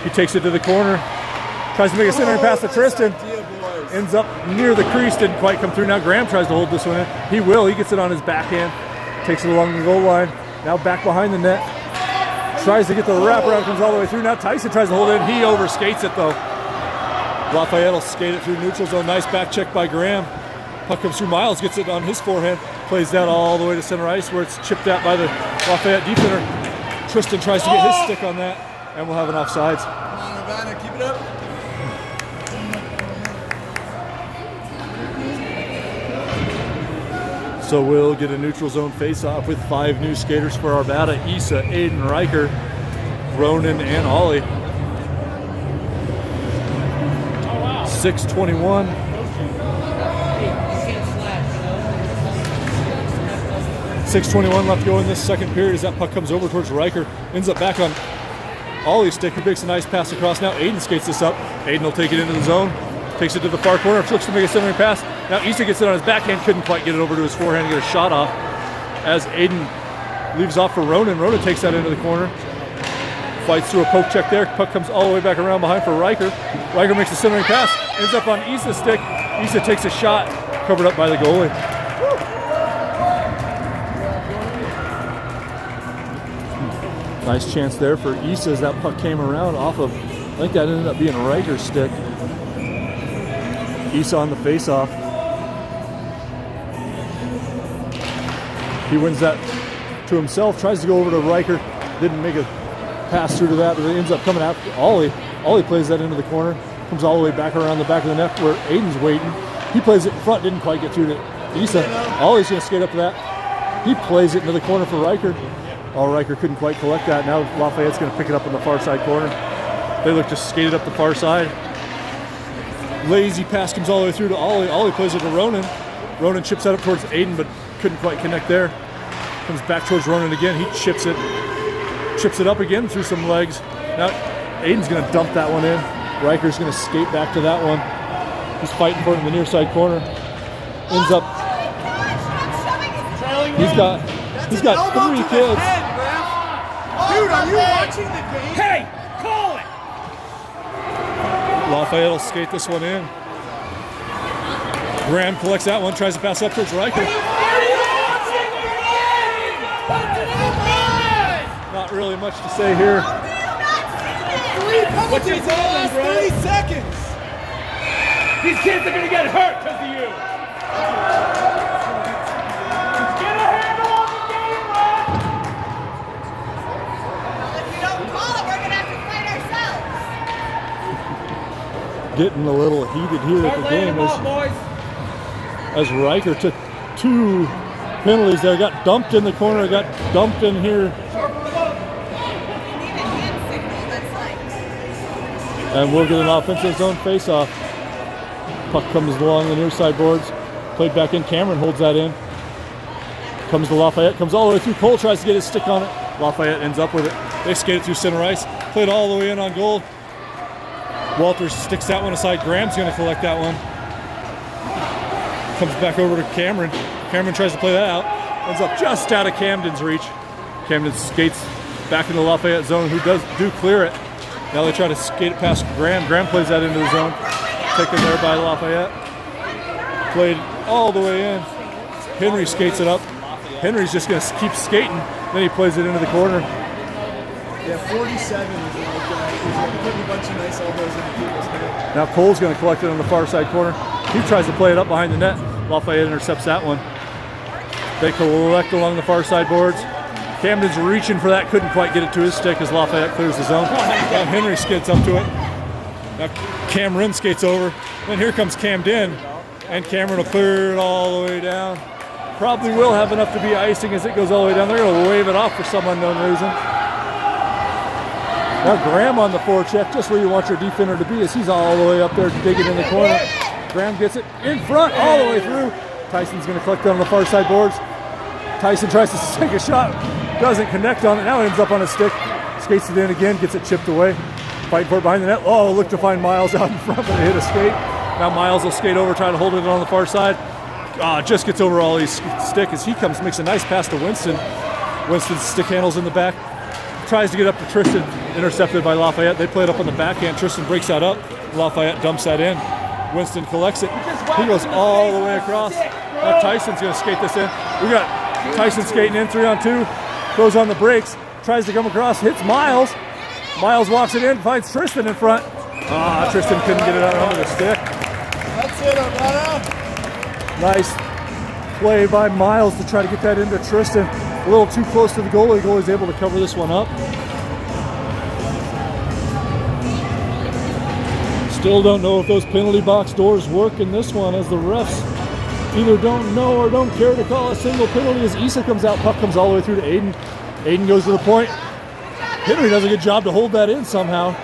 He takes it to the corner. Tries to make a centering pass to Tristan. Ends up near the crease. Didn't quite come through. Now Graham tries to hold this one in. He will. He gets it on his backhand. Takes it along the goal line. Now back behind the net. Tries to get the wraparound. Comes all the way through. Now Tyson tries to hold it in. He overskates it though. Lafayette will skate it through neutral zone. Nice back check by Graham. Puck comes through. Miles gets it on his forehand. Plays that all the way to center ice where it's chipped out by the Lafayette defender. Tristan tries to get his stick on that, and we'll have an offsides. Come on, Arvada, keep it up. So we'll get a neutral zone face-off with 5 new skaters for Arvada: Issa, Aiden, Riker, Ronan, and Ollie. 6:21. 6:21 left to go in this second period as that puck comes over towards Riker. Ends up back on Ollie's stick. He makes a nice pass across. Now Aiden skates this up. Aiden will take it into the zone. Takes it to the far corner. Looks to make a centering pass. Now Issa gets it on his backhand. Couldn't quite get it over to his forehand and get a shot off. As Aiden leaves off for Ronan. Ronan takes that into the corner. Fights through a poke check there. Puck comes all the way back around behind for Riker. Riker makes a centering pass. Ends up on Issa's stick. Issa takes a shot. Covered up by the goalie. Nice chance there for Issa as that puck came around off of, I think that ended up being Riker's stick. Issa on the face-off. He wins that to himself, tries to go over to Riker. Didn't make a pass through to that, but it ends up coming out to Ollie. Ollie plays that into the corner. Comes all the way back around the back of the net where Aiden's waiting. He plays it in front, didn't quite get through to Issa. Ollie's going to skate up to that. He plays it into the corner for Riker. Riker couldn't quite collect that. Now Lafayette's going to pick it up on the far side corner. They look to skate it up the far side. Lazy pass comes all the way through to Ollie. Ollie plays it to Ronan. Ronan chips that up towards Aiden, but couldn't quite connect there. Comes back towards Ronan again. He chips it up again through some legs. Now Aiden's going to dump that one in. Riker's going to skate back to that one. He's fighting for it in the near side corner. Ends up. He's got 3 kids. Dude, are you watching the game? Hey, call it! Lafayette will skate this one in. Graham collects that one, tries to pass up towards Riker. Not really much to say here. What's your problem, bro? 30 seconds. These kids are gonna get hurt because of you. Get a handle on the game, Ron. If you don't call it, we're gonna have to fight ourselves. Getting a little heated here at the game as Riker took 2 penalties there. Got dumped in the corner, got dumped in here. And we'll get an offensive zone face-off. Puck comes along the near side boards. Played back in. Cameron holds that in. Comes to Lafayette. Comes all the way through. Cole tries to get his stick on it. Lafayette ends up with it. They skate it through center ice. Played all the way in on goal. Walters sticks that one aside. Graham's going to collect that one. Comes back over to Cameron. Cameron tries to play that out. Ends up just out of Camden's reach. Camden skates back into the Lafayette zone, who does clear it. Now they try to skate it past Graham. Graham plays that into the zone. Taken there by Lafayette. Played all the way in. Henry skates it up. Henry's just going to keep skating. Then he plays it into the corner. Yeah, 47 is like he's putting a bunch of nice elbows into people's head. Now Cole's going to collect it on the far side corner. He tries to play it up behind the net. Lafayette intercepts that one. They collect along the far side boards. Camden's reaching for that, couldn't quite get it to his stick as Lafayette clears the zone. Now Henry skids up to it. Now Cameron skates over. Then here comes Camden, and Cameron will clear it all the way down. Probably will have enough to be icing as it goes all the way down. They're going to wave it off for some unknown reason. Now Graham on the forecheck, just where you want your defender to be, as he's all the way up there digging in the corner. Graham gets it in front all the way through. Tyson's going to collect it on the far side boards. Tyson tries to take a shot, doesn't connect on it. Now ends up on his stick, skates it in again, gets it chipped away. Fighting for it behind the net. Oh, look to find Miles out in front, but it hit a skate. Now Miles will skate over, try to hold it on the far side. Just gets over all his stick as he comes, makes a nice pass to Winston. Winston's stick handles in the back. Tries to get up to Tristan, intercepted by Lafayette. They play it up on the backhand. Tristan breaks that up. Lafayette dumps that in. Winston collects it. He goes all the way across. Now Tyson's going to skate this in. We got Tyson skating in 3-on-2. Goes on the brakes. Tries to come across. Hits Miles. Miles walks it in. Finds Tristan in front. Tristan couldn't get it out under the stick. That's it, Arvada. Nice play by Miles to try to get that into Tristan. A little too close to the goalie. The goalie's able to cover this one up. Still don't know if those penalty box doors work in this one, as the refs either don't know or don't care to call a single penalty as Issa comes out. Puck comes all the way through to Aiden. Aiden goes to the point. Henry does a good job to hold that in somehow.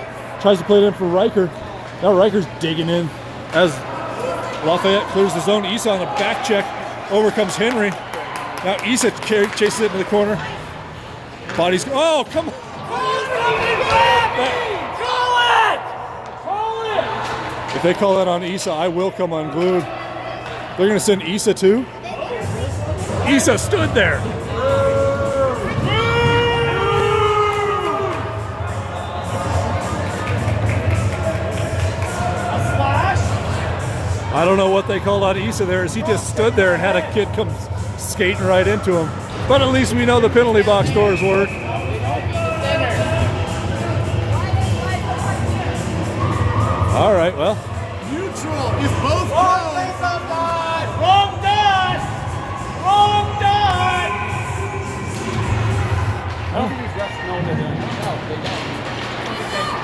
Tries to play it in for Riker. Now Riker's digging in as Lafayette clears the zone. Issa on the back check. Over comes Henry. Now Issa chases it into the corner. Body's, oh, come on. If they call that on Issa, I will come unglued. They're going to send Issa too. Issa stood there. I don't know what they called on Issa there, as he just stood there and had a kid come skating right into him. But at least we know the penalty box doors work. All right, well. Neutral is both Wrong place on die! Wrong die! Wrong die!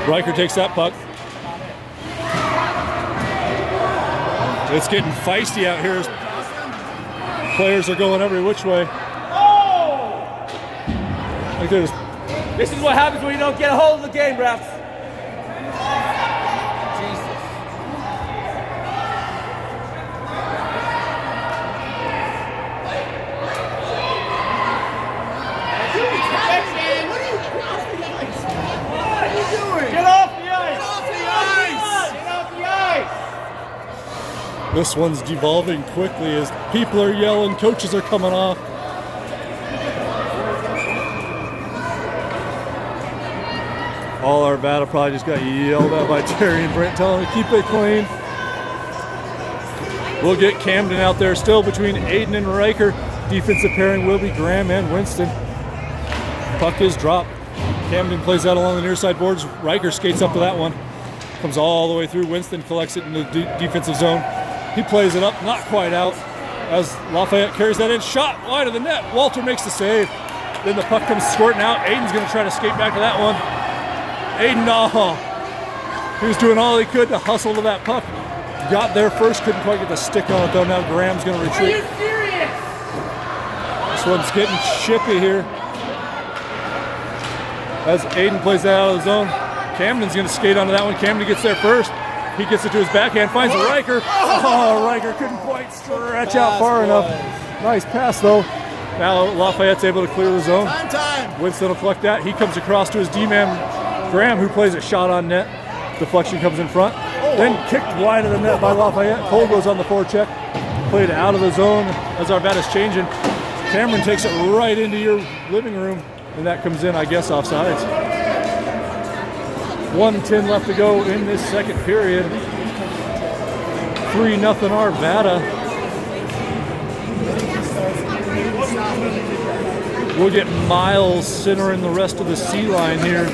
Riker takes that puck. It's getting feisty out here as players are going every which way. Oh! Like there's, This is what happens when you don't get a hold of the game, refs. this one's devolving quickly as people are yelling, coaches are coming off. All Arvada probably just got yelled at by Terry and Brent, telling them to keep it clean. We'll get Camden out there still between Aiden and Riker. Defensive pairing will be Graham and Winston. Puck is dropped. Camden plays that along the near side boards. Riker skates up to that one. Comes all the way through. Winston collects it in the defensive zone. He plays it up, not quite out, as Lafayette carries that in. Shot wide of the net. Walter makes the save. Then the puck comes squirting out. Aiden's going to try to skate back to that one. Aiden, he was doing all he could to hustle to that puck. Got there first, couldn't quite get the stick on it though. Now Graham's going to retreat. Are you serious? This one's getting chippy here as Aiden plays that out of the zone. Camden's going to skate onto that one. Camden gets there first. He gets it to his backhand, finds Riker. Oh, Riker couldn't quite stretch out far enough. Nice pass, though. Now Lafayette's able to clear the zone. Time. Winston will collect that. He comes across to his D-man, Graham, who plays a shot on net. Deflection comes in front. Then kicked wide of the net by Lafayette. Cole goes on the forecheck. Played out of the zone as Arvada's changing. Cameron takes it right into your living room, and that comes in, I guess, offsides. 1:10 left to go in this second period. 3-0 Arvada. We'll get Miles centering the rest of the C line here.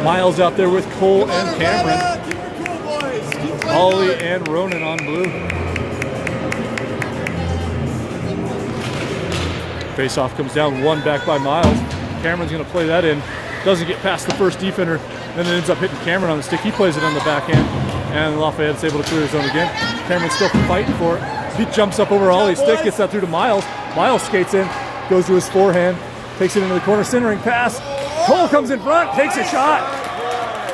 Miles out there with Cole and Cameron. Ollie and Ronan on blue. Face-off comes down, one back by Miles. Cameron's going to play that in. Doesn't get past the first defender, then it ends up hitting Cameron on the stick. He plays it on the backhand, and Lafayette's able to clear his zone again. Cameron's still fighting for it. He jumps up over Ollie's stick, gets that through to Miles. Miles skates in, goes to his forehand, takes it into the corner, centering pass. Cole comes in front, takes a shot.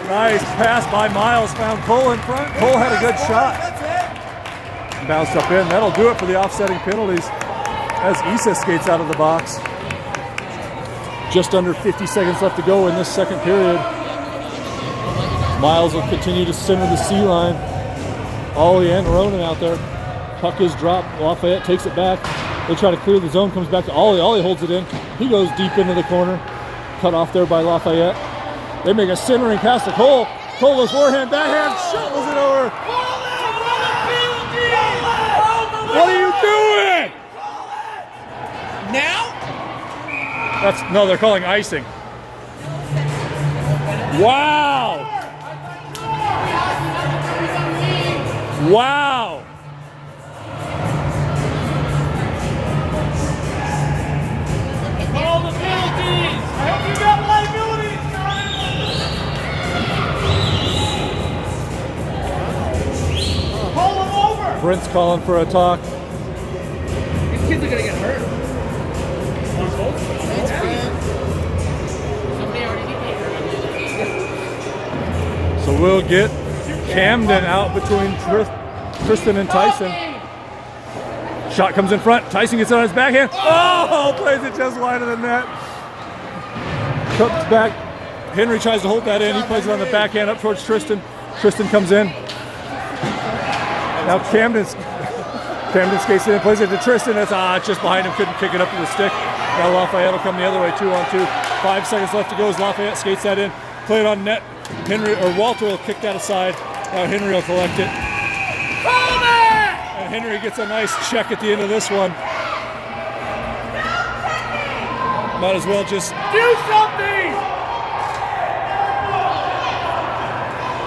Nice pass by Miles, found Cole in front. Cole had a good shot. Bounced up in. That'll do it for the offsetting penalties as Issa skates out of the box. Just under 50 seconds left to go in this second period. Miles will continue to center the C line. Ollie and Ronan out there. Puck is dropped. Lafayette takes it back. They try to clear the zone, comes back to Ollie. Ollie holds it in. He goes deep into the corner. Cut off there by Lafayette. They make a centering pass to Cole. Cole goes forehand, backhand, shovels it over. What are you doing? Now? No, they're calling icing. Wow. Wow. Call the penalties. I hope you got liabilities, guys. Pull them over. Brent's calling for a talk. These kids are gonna get hurt. So we'll get Camden out between Tristan and Tyson. Shot comes in front. Tyson gets it on his backhand. Oh, plays it just wide of the net. Comes back. Henry tries to hold that in. He plays it on the backhand up towards Tristan. Tristan comes in. Now Camden skates in and plays it to Tristan. That's just behind him. Couldn't kick it up to the stick. Now Lafayette will come the other way, 2-on-2. 5 seconds left to go as Lafayette skates that in. Play it on net. Walter will kick that aside. Now Henry will collect it. And Henry gets a nice check at the end of this one. Might as well just Do something.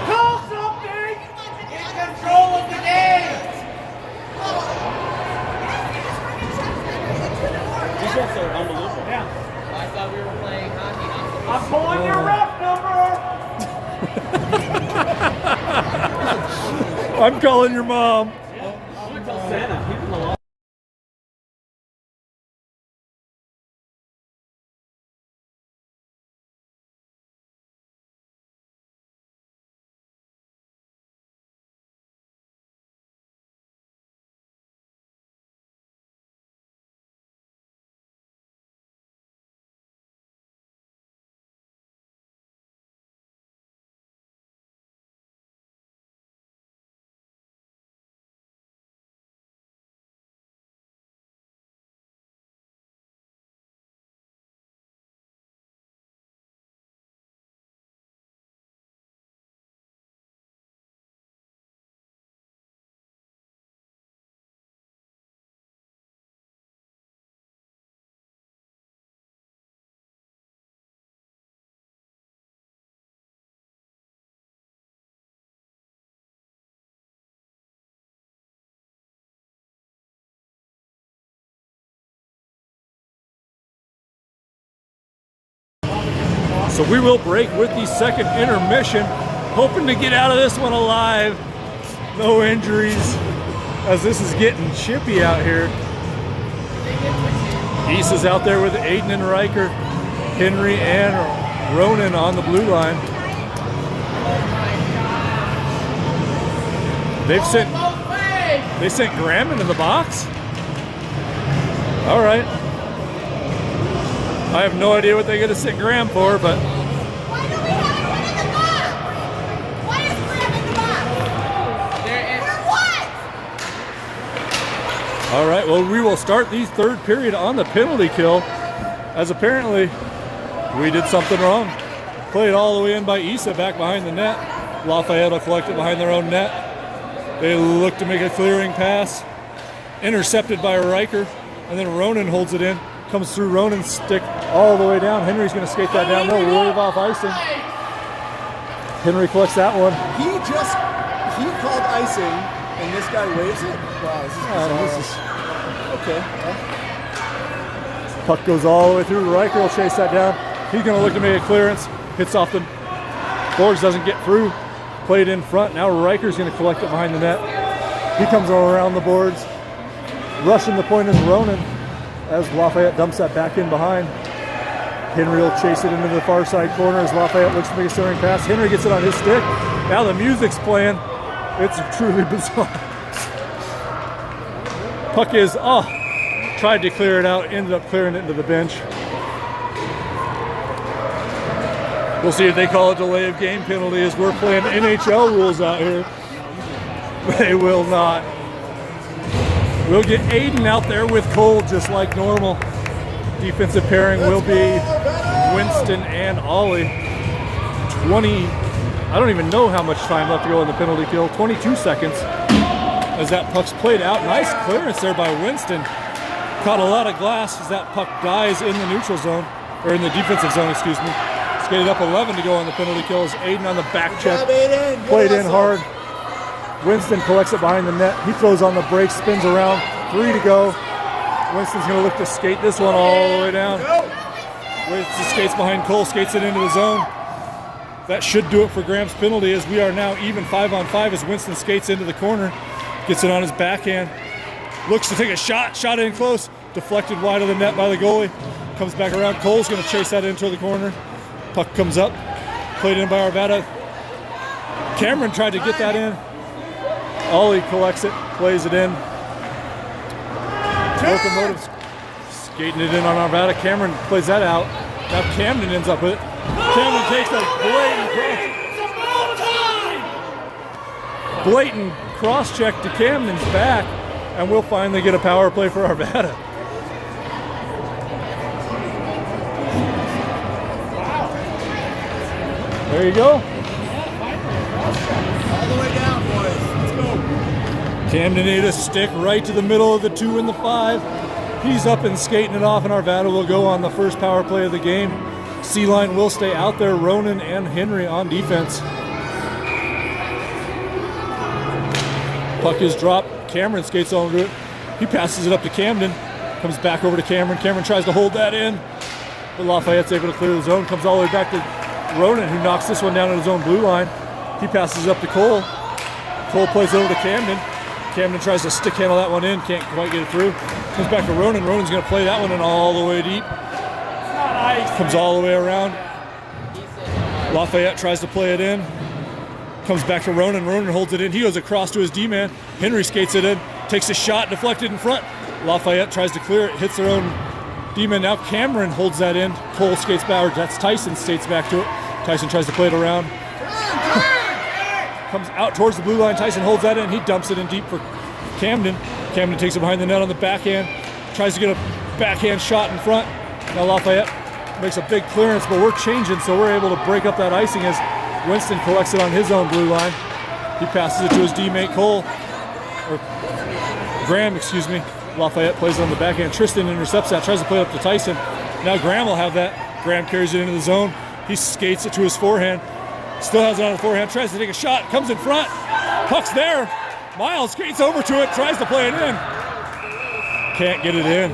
Call something. Get control of the game. These refs are unbelievable. Yeah. I thought we were playing hockey. I'm pulling your ref number. I'm calling your mom. I'm gonna tell Santa. People know. So we will break with the second intermission, hoping to get out of this one alive. No injuries, as this is getting chippy out here. East is out there with Aiden and Riker, Henry and Ronan on the blue line. They sent Graham into the box? All right. I have no idea what they're going to sit Graham for, but Why do we have him in the box? Why is Graham in the box? For what? all right. Well, we will start the third period on the penalty kill, as apparently we did something wrong. Played all the way in by Issa back behind the net. Lafayette will collect it behind their own net. They look to make a clearing pass. Intercepted by Riker, and then Ronan holds it in. Comes through Ronan's stick all the way down. Henry's going to skate that down. They'll wave off icing. Henry collects that one. He called icing, and this guy waves it? Wow, this is bizarre. Okay. Puck goes all the way through. Riker will chase that down. He's going to look to make a clearance. Hits off the boards, doesn't get through. Played in front. Now Riker's going to collect it behind the net. He comes around the boards. Rushing the point is Ronan as Lafayette dumps that back in behind. Henry will chase it into the far side corner as Lafayette looks to make a steering pass. Henry gets it on his stick. Now the music's playing. It's truly bizarre. Puck is, tried to clear it out, ended up clearing it into the bench. We'll see if they call it delay of game penalty as we're playing NHL rules out here. They will not. We'll get Aiden out there with Cole just like normal. Defensive pairing will be Winston and Ollie. I don't even know how much time left to go in the penalty kill. 22 seconds as that puck's played out. Nice clearance there by Winston. Caught a lot of glass as that puck dies in the neutral zone, or in the defensive zone, excuse me. Skated up 11 to go on the penalty kill as Aiden on the back check. Played in hard. Winston collects it behind the net. He throws on the brakes, spins around. 3 to go. Winston's going to look to skate this one all the way down. Winston skates behind Cole, skates it into the zone. That should do it for Graham's penalty as we are now even 5-on-5 as Winston skates into the corner. Gets it on his backhand. Looks to take a shot. Shot in close. Deflected wide of the net by the goalie. Comes back around. Cole's going to chase that into the corner. Puck comes up. Played in by Arvada. Cameron tried to get that in. Ollie collects it. Plays it in. Locomotive's skating it in on Arvada. Cameron plays that out. Now Camden ends up with it. Camden takes a blatant cross check to Camden's back, and we'll finally get a power play for Arvada. There you go. All the way down, boys. Let's go. Camden ate a stick right to the middle of the 2 and the 5. He's up and skating it off, and Arvada will go on the first power play of the game. C-line will stay out there. Ronan and Henry on defense. Puck is dropped. Cameron skates over it. He passes it up to Camden. Comes back over to Cameron. Cameron tries to hold that in, but Lafayette's able to clear the zone. Comes all the way back to Ronan, who knocks this one down on his own blue line. He passes it up to Cole. Cole plays over to Camden. Camden tries to stick handle that one in. Can't quite get it through. Comes back to Ronan. Ronan's going to play that one in all the way deep. Comes all the way around. Lafayette tries to play it in. Comes back to Ronan. Ronan holds it in. He goes across to his D-man. Henry skates it in. Takes a shot, deflected in front. Lafayette tries to clear it. Hits their own D-man. Now Cameron holds that in. Cole skates back. That's Tyson skates back to it. Tyson tries to play it around. Comes out towards the blue line. Tyson holds that in. He dumps it in deep for Camden. Camden takes it behind the net on the backhand. Tries to get a backhand shot in front. Now Lafayette makes a big clearance, but we're changing, so we're able to break up that icing as Winston collects it on his own blue line. He passes it to his D-mate Cole, or Graham, excuse me. Lafayette plays it on the backhand. Tristan intercepts that, tries to play it up to Tyson. Now Graham will have that. Graham carries it into the zone. He skates it to his forehand. Still has it on the forehand, tries to take a shot, comes in front. Puck's there. Miles skates over to it, tries to play it in. Can't get it in.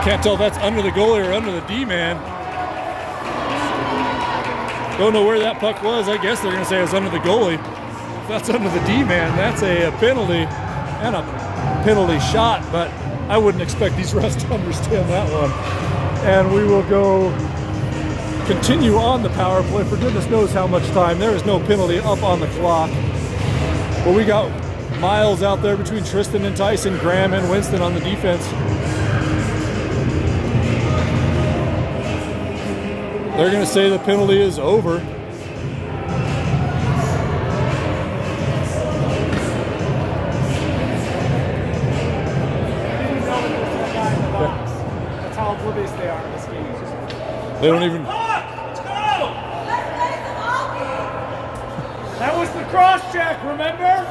Can't tell if that's under the goalie or under the D-man. Don't know where that puck was. I guess they're going to say it's under the goalie. If that's under the D-man, that's a penalty and a penalty shot. But I wouldn't expect these refs to understand that one. And we will go continue on the power play. For goodness knows how much time. There is no penalty up on the clock. But we got Miles out there between Tristan and Tyson, Graham and Winston on the defense. They're going to say the penalty is over. That's how oblivious they are in this game. They don't even... Let's go! That was the cross check, remember?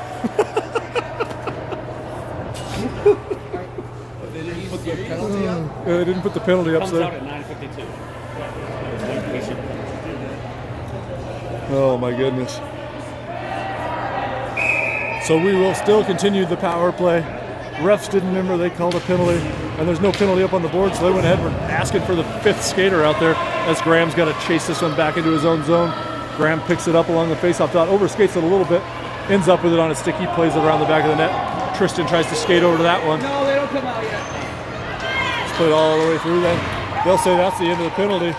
They didn't put the penalty up? They didn't put the penalty up Comes there. out at 9:52. Oh my goodness. So we will still continue the power play. Refs didn't remember they called a penalty, and there's no penalty up on the board, so they went ahead and were asking for the fifth skater out there as Graham's got to chase this one back into his own zone. Graham picks it up along the faceoff dot, overskates it a little bit, ends up with it on a stick. He plays it around the back of the net. Tristan tries to skate over to that one. No, they don't come out yet. Just put it all the way through then. They'll say that's the end of the penalty,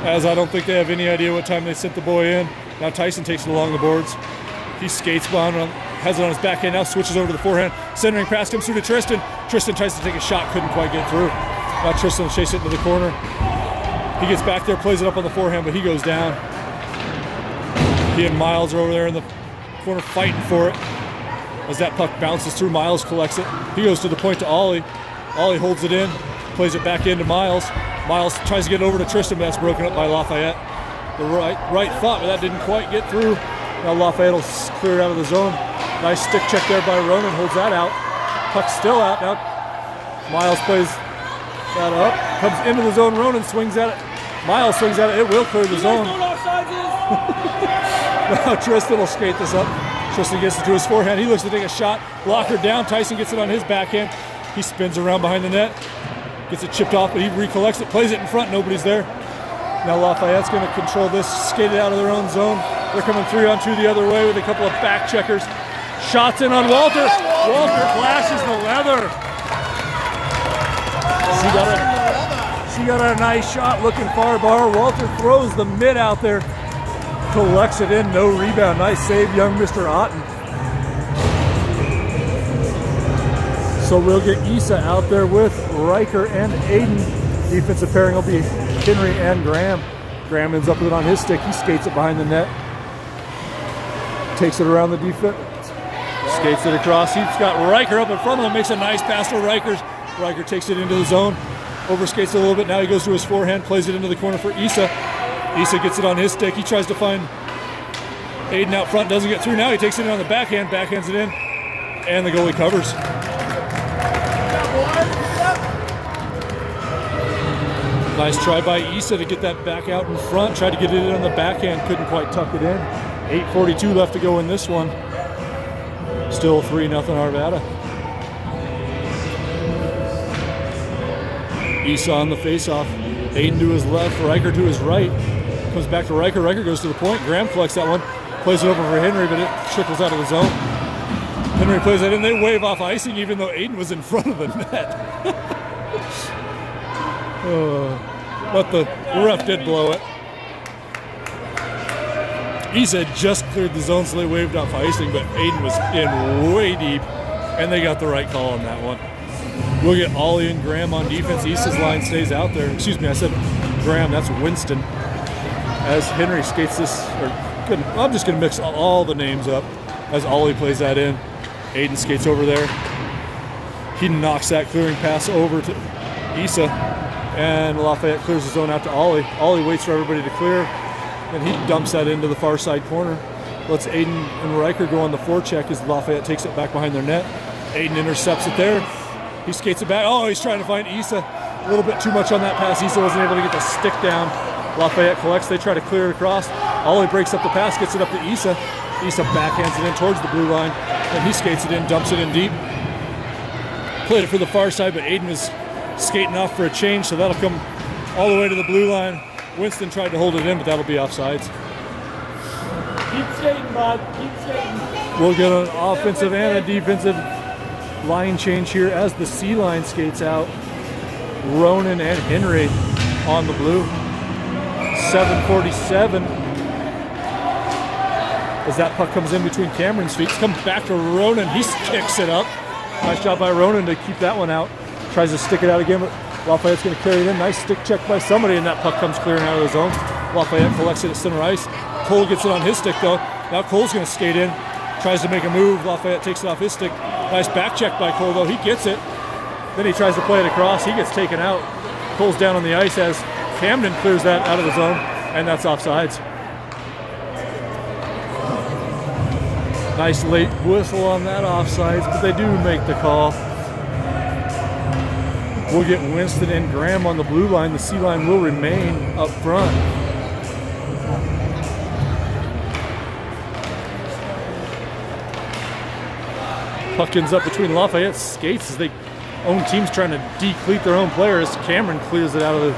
as I don't think they have any idea what time they sent the boy in. Now Tyson takes it along the boards. He skates behind, has it on his backhand, now switches over to the forehand. Centering pass comes through to Tristan. Tristan tries to take a shot, couldn't quite get through. Now Tristan will chase it into the corner. He gets back there, plays it up on the forehand, but he goes down. He and Miles are over there in the corner fighting for it. As that puck bounces through, Miles collects it. He goes to the point to Ollie. Ollie holds it in, plays it back into Miles. Miles tries to get it over to Tristan, but that's broken up by Lafayette. The right thought, but that didn't quite get through. Now Lafayette will clear it out of the zone. Nice stick check there by Ronan, holds that out. Puck's still out now. Miles plays that up, comes into the zone. Ronan swings at it. Miles swings at it. It will clear the zone. Now Tristan will skate this up. Tristan gets it to his forehand. He looks to take a shot. Blocker down. Tyson gets it on his backhand. He spins around behind the net. Gets it chipped off, but he recollects it. Plays it in front. Nobody's there. Now Lafayette's going to control this. Skate it out of their own zone. They're coming 3-on-2 the other way with a couple of back checkers. Shots in on Walter. Walter flashes the leather. She got a nice shot looking far bar. Walter throws the mid out there. Collects it in, no rebound. Nice save, young Mr. Otten. So we'll get Issa out there with Riker and Aiden. Defensive pairing will be Henry and Graham. Graham ends up with it on his stick. He skates it behind the net. Takes it around the defense. Skates it across. He's got Riker up in front of him. Makes a nice pass to Riker. Riker takes it into the zone. Overskates it a little bit. Now he goes to his forehand. Plays it into the corner for Issa. Issa gets it on his stick. He tries to find Aiden out front. Doesn't get through. Now he takes it in on the backhand. Backhands it in. And the goalie covers. Nice try by Issa to get that back out in front. Tried to get it in on the backhand. Couldn't quite tuck it in. 8:42 left to go in this one. Still 3-0 Arvada. Issa on the faceoff. Aiden to his left, Riker to his right. Comes back to Riker. Riker goes to the point. Graham collects that one. Plays it over for Henry, but it trickles out of the zone. Henry plays that in. They wave off icing even though Aiden was in front of the net. But the ref did blow it. Issa had just cleared the zone, so they waved off icing, but Aiden was in way deep, and they got the right call on that one. We'll get Ollie and Graham on defense. Issa's line stays out there. Excuse me, I said Graham, that's Winston. As Henry skates this, I'm just going to mix all the names up as Ollie plays that in. Aiden skates over there. He knocks that clearing pass over to Issa, and Lafayette clears the zone out to Ollie. Ollie waits for everybody to clear, and he dumps that into the far side corner. Lets Aiden and Riker go on the forecheck as Lafayette takes it back behind their net. Aiden intercepts it there. He skates it back. Oh, he's trying to find Issa. A little bit too much on that pass. Issa wasn't able to get the stick down. Lafayette collects. They try to clear it across. Ollie breaks up the pass, gets it up to Issa. Issa backhands it in towards the blue line. And he skates it in, dumps it in deep. Played it for the far side, but Aiden was skating off for a change, so that'll come all the way to the blue line. Winston tried to hold it in, but that'll be offsides. Keep skating, bud. Keep skating. We'll get an offensive and a defensive line change here as the C line skates out. Ronan and Henry on the blue. 7:47 as that puck comes in between Cameron's feet. It's come back to Ronan. He kicks it up. Nice job by Ronan to keep that one out. Tries to stick it out again, but Lafayette's going to carry it in. Nice stick check by somebody, and that puck comes clearing out of the zone. Lafayette collects it at center ice. Cole gets it on his stick, though. Now Cole's going to skate in. Tries to make a move. Lafayette takes it off his stick. Nice back check by Cole, though. He gets it. Then he tries to play it across. He gets taken out. Cole's down on the ice as Camden clears that out of the zone, and that's offsides. Nice late whistle on that offsides, but they do make the call. We'll get Winston and Graham on the blue line. The C line will remain up front. Puck ends up between Lafayette skates as they own teams trying to decleat their own players. Cameron clears it out of the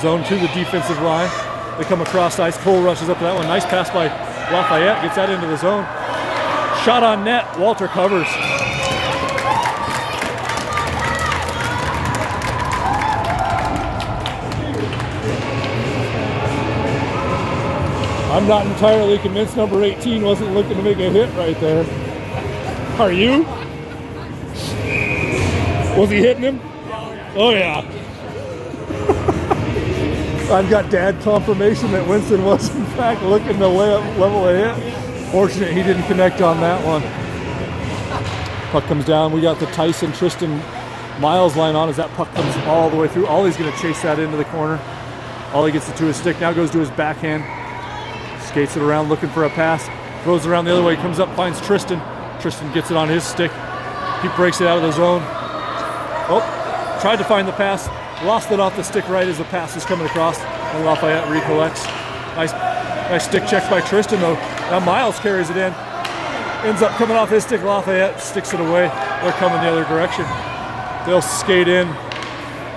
zone to the defensive line. They come across ice. Cole rushes up to that one. Nice pass by Lafayette. Gets that into the zone. Shot on net. Walter covers. I'm not entirely convinced number 18 wasn't looking to make a hit right there. Are you? Was he hitting him? Oh yeah. I've got dad confirmation that Winston was in fact looking to level a hit. Fortunate he didn't connect on that one. Puck comes down. We got the Tyson Tristan Miles line on as that puck comes all the way through. Ollie's going to chase that into the corner. Ollie gets it to his stick. Now goes to his backhand. Skates it around looking for a pass. Throws it around the other way. Comes up, finds Tristan. Tristan gets it on his stick. He breaks it out of the zone. Oh, tried to find the pass. Lost it off the stick right as the pass is coming across. And Lafayette recollects. Nice stick check by Tristan though. Now Miles carries it in. Ends up coming off his stick. Lafayette sticks it away. They're coming the other direction. They'll skate in.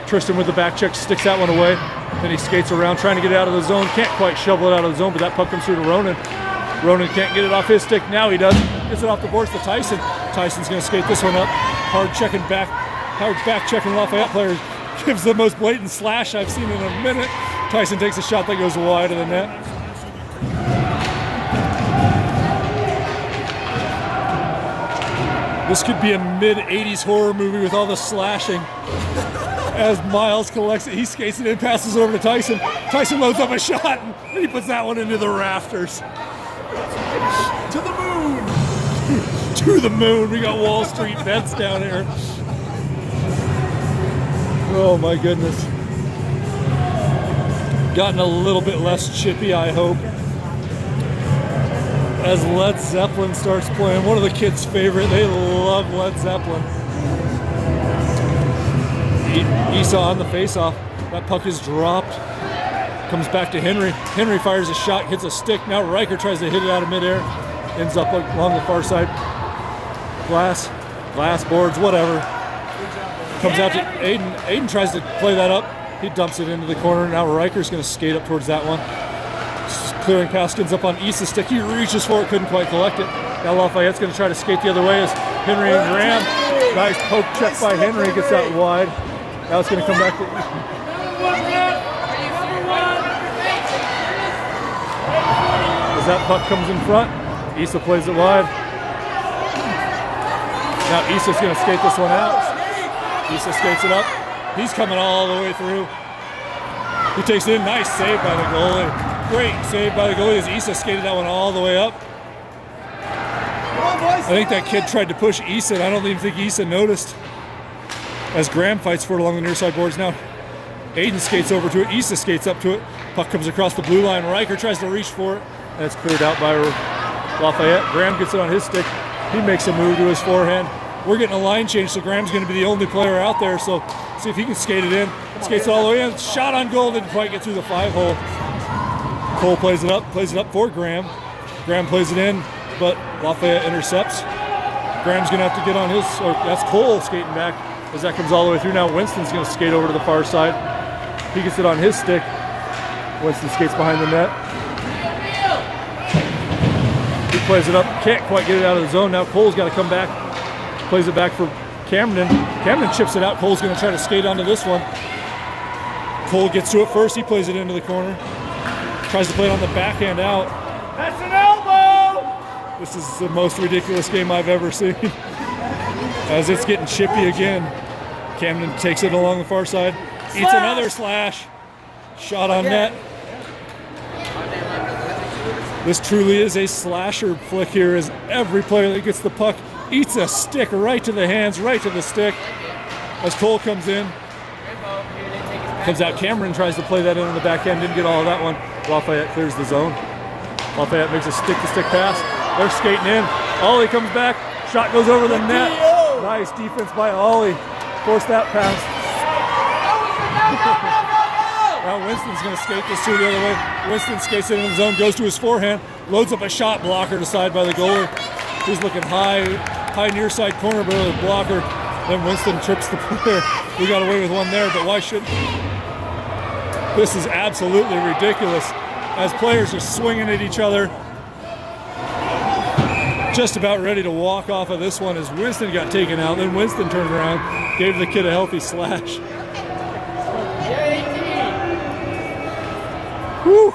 Tristan with the back check sticks that one away. Then he skates around trying to get it out of the zone. Can't quite shovel it out of the zone, but that puck comes through to Ronan. Ronan can't get it off his stick. Now he does. Gets it off the boards to Tyson. Tyson's going to skate this one up. Hard back checking Lafayette player. Gives the most blatant slash I've seen in a minute. Tyson takes a shot that goes wide of the net. This could be a mid-80s horror movie with all the slashing. As Miles collects it, he skates it in, passes over to Tyson. Tyson loads up a shot, and he puts that one into the rafters. To the moon! To the moon. We got Wall Street bets down here. Oh my goodness. Gotten a little bit less chippy, I hope. As Led Zeppelin starts playing. One of the kids' favorite. They love Led Zeppelin. Esau on the face-off. That puck is dropped. Comes back to Henry. Henry fires a shot, hits a stick. Now Riker tries to hit it out of midair. Ends up along the far side. Glass boards, whatever. Comes out to Aiden. Aiden tries to play that up. He dumps it into the corner. Now Riker's going to skate up towards that one. Clearing pass ends up on Issa's stick. He reaches for it, couldn't quite collect it. Now Lafayette's going to try to skate the other way as Henry and Graham. Nice poke check by Henry, gets that wide. Now it's going to come back to as that puck comes in front. Issa plays it wide. Now Issa's going to skate this one out. Issa skates it up. He's coming all the way through. He takes it in. Nice save by the goalie. Great save by the goalie as Issa skated that one all the way up. I think that kid tried to push Issa. I don't even think Issa noticed. As Graham fights for it along the near side boards. Now Aiden skates over to it. Issa skates up to it. Puck comes across the blue line. Riker tries to reach for it. And it's cleared out by Lafayette. Graham gets it on his stick. He makes a move to his forehand. We're getting a line change, so Graham's going to be the only player out there. So see if he can skate it in. Skates it all the way in. Shot on goal. Didn't quite get through the 5-hole. Cole plays it up for Graham. Graham plays it in, but Lafayette intercepts. Graham's going to have to get on his, or that's Cole skating back as that comes all the way through. Now Winston's going to skate over to the far side. He gets it on his stick. Winston skates behind the net. He plays it up, can't quite get it out of the zone. Now Cole's got to come back, plays it back for Camden. Camden chips it out. Cole's going to try to skate onto this one. Cole gets to it first. He plays it into the corner. Tries to play it on the backhand out. That's an elbow! This is the most ridiculous game I've ever seen. As it's getting chippy again. Camden takes it along the far side. Eats another slash. Shot on net. This truly is a slasher flick here, as every player that gets the puck eats a stick right to the hands, right to the stick. As Cole comes in. Comes out. Cameron tries to play that into the backhand. Didn't get all of that one. Lafayette clears the zone. Lafayette makes a stick-to-stick pass. They're skating in. Ollie comes back. Shot goes over the net. Nice defense by Ollie. Forced that pass. Now Winston's going to skate this too the other way. Winston skates it in the zone, goes to his forehand, loads up a shot blocker to side by the goalie. He's looking high near side corner, but the blocker. Then Winston trips the player. We got away with one there, but why shouldn't? This is absolutely ridiculous. As players are swinging at each other, just about ready to walk off of this one as Winston got taken out. Then Winston turned around, gave the kid a healthy slash. Whew.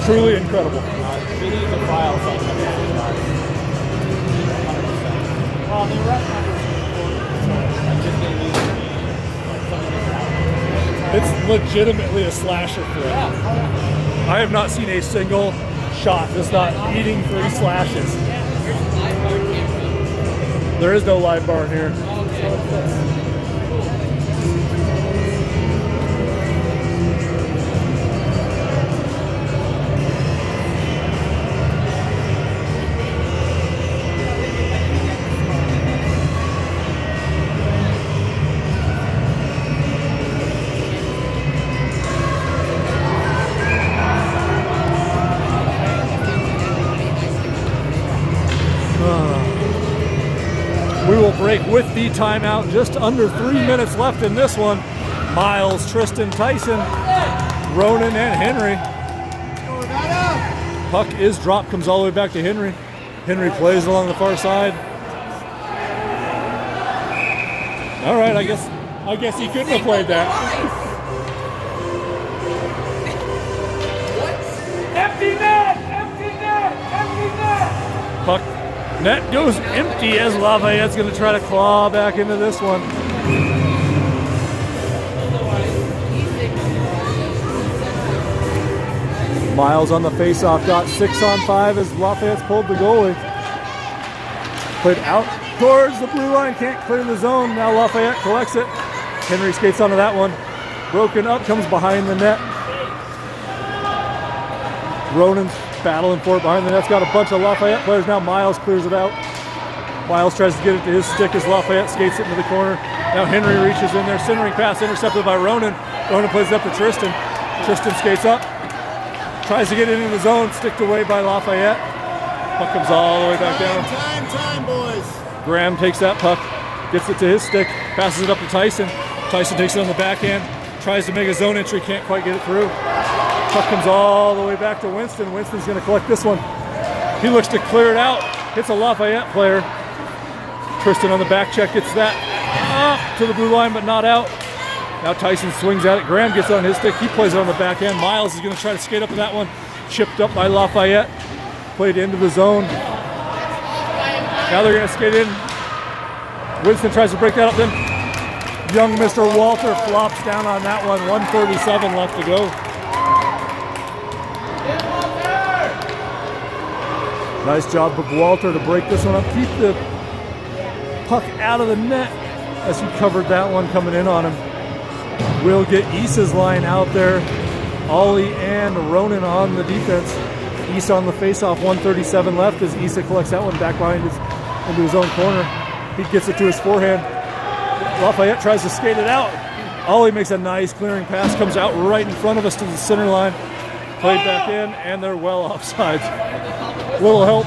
Truly incredible. We need to file something. Well, the restaurant It's legitimately a slasher flick. I have not seen a single shot that's not eating 3 slashes. There is no live bar in here. We will break with the timeout. Just under 3 minutes left in this one. Miles, Tristan, Tyson, Ronan, and Henry. Puck is dropped, comes all the way back to Henry. Henry plays along the far side. All right, I guess he couldn't have played that. Empty net! Empty net! Empty net! Puck net goes empty as Lafayette's going to try to claw back into this one. Miles on the faceoff, got 6-on-5 as Lafayette's pulled the goalie. Played out towards the blue line, can't clear the zone. Now Lafayette collects it. Henry skates onto that one. Broken up, comes behind the net. Ronan's battling for it behind the net's got a bunch of Lafayette players. Now Miles clears it out. Miles tries to get it to his stick as Lafayette skates it into the corner. Now Henry reaches in there. Centering pass intercepted by Ronan. Ronan plays it up to Tristan. Tristan skates up. Tries to get it into the zone. Sticked away by Lafayette. Puck comes all the way back down. Time, boys. Graham takes that puck. Gets it to his stick. Passes it up to Tyson. Tyson takes it on the backhand. Tries to make a zone entry. Can't quite get it through. Puck comes all the way back to Winston. Winston's going to collect this one. He looks to clear it out. Hits a Lafayette player. Tristan on the back check gets that up to the blue line, but not out. Now Tyson swings at it. Graham gets it on his stick. He plays it on the backhand. Miles is going to try to skate up to that one. Chipped up by Lafayette. Played into the zone. Now they're going to skate in. Winston tries to break that up. Then young Mr. Walter flops down on that one. 1:37 left to go. Nice job of Walter to break this one up. Keep the puck out of the net as he covered that one coming in on him. We'll get Issa's line out there. Ollie and Ronan on the defense. Issa on the faceoff, 1:37 left as Issa collects that one back behind into his own corner. He gets it to his forehand. Lafayette tries to skate it out. Ollie makes a nice clearing pass, comes out right in front of us to the center line. Played back in, and they're well offsides. Little help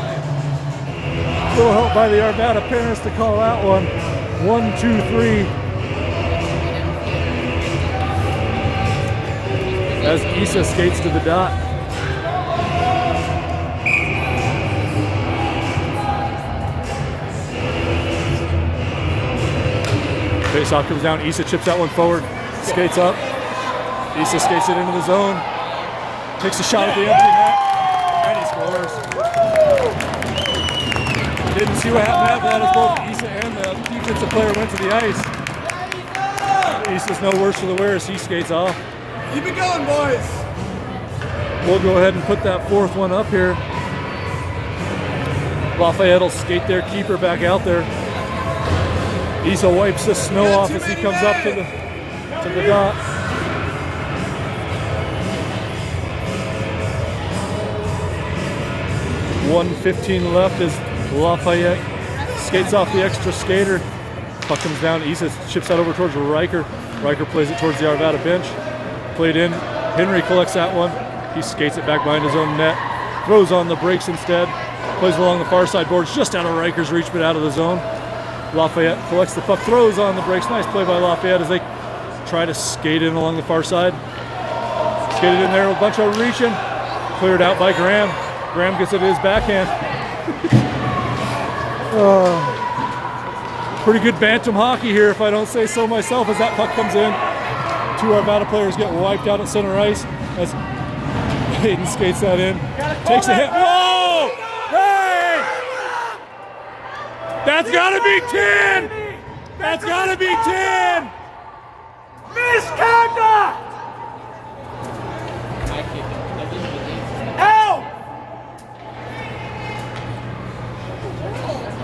by the Arvada parents to call that one. 1, 2, 3. as Issa skates to the dot. Faceoff comes down, Issa chips that one forward, skates up. Issa skates it into the zone, takes a shot at the empty net, and he scores. Didn't see what happened after that as both Issa and the defensive player went to the ice. Issa's no worse for the wear as he skates off. Keep it going, boys. We'll go ahead and put that fourth one up here. Lafayette will skate their keeper back out there. Issa wipes the snow off as he comes up to the dot. .1:15 left as Lafayette skates off the extra skater. Puck comes down, Issa chips that over towards Riker. Riker plays it towards the Arvada bench. Played in, Henry collects that one. He skates it back behind his own net. Throws on the brakes instead. Plays along the far side boards, just out of Riker's reach, but out of the zone. Lafayette collects the puck, throws on the brakes. Nice play by Lafayette as they try to skate in along the far side. Skated in there, a bunch of reaching. Cleared out by Graham. Graham gets it to his backhand. Pretty good bantam hockey here, if I don't say so myself, as that puck comes in. Two Arvada players get wiped out at center ice as Hayden skates that in. Takes a hit. Whoa! Hey! That's gotta be 10! That's gotta be 10! Misconduct! Out!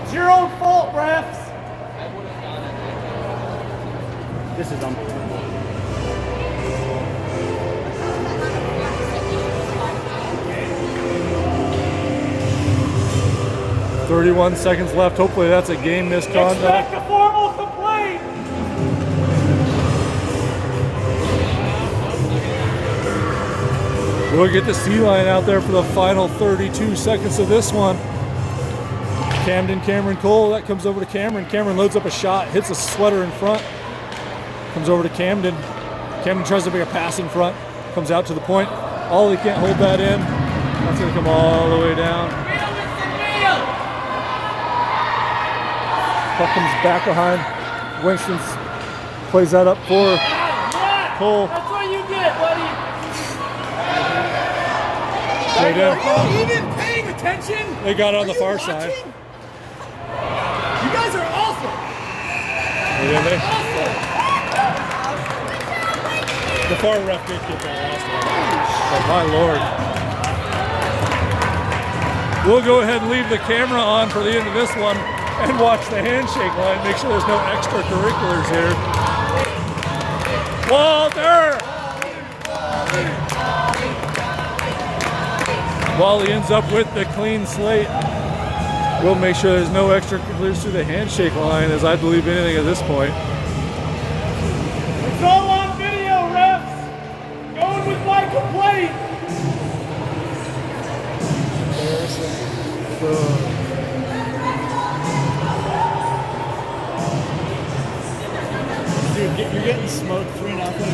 It's your own fault, refs. This is unbelievable. 31 seconds left. Hopefully that's a game misconduct. Expect a formal complaint. We'll get the C-line out there for the final 32 seconds of this one. Cameron Cole, that comes over to Cameron. Cameron loads up a shot, hits a sweater in front. Comes over to Camden. Camden tries to make a pass in front. Comes out to the point. Ollie can't hold that in. That's gonna come all the way down. Puck comes back behind. Winston plays that up for Cole. That's what you get, buddy. Straight in. Are you even paying attention? They got it on the far watching? side. You guys are awful. Did they? The far ref did get that last one. Oh, my lord. We'll go ahead and leave the camera on for the end of this one and watch the handshake line. Make sure there's no extracurriculars here. Walter! Wally ends up with the clean slate. We'll make sure there's no extracurriculars through the handshake line, as I believe anything at this point. It's all on video, refs. Going with my complaint. Dude, you're getting smoked 3-0.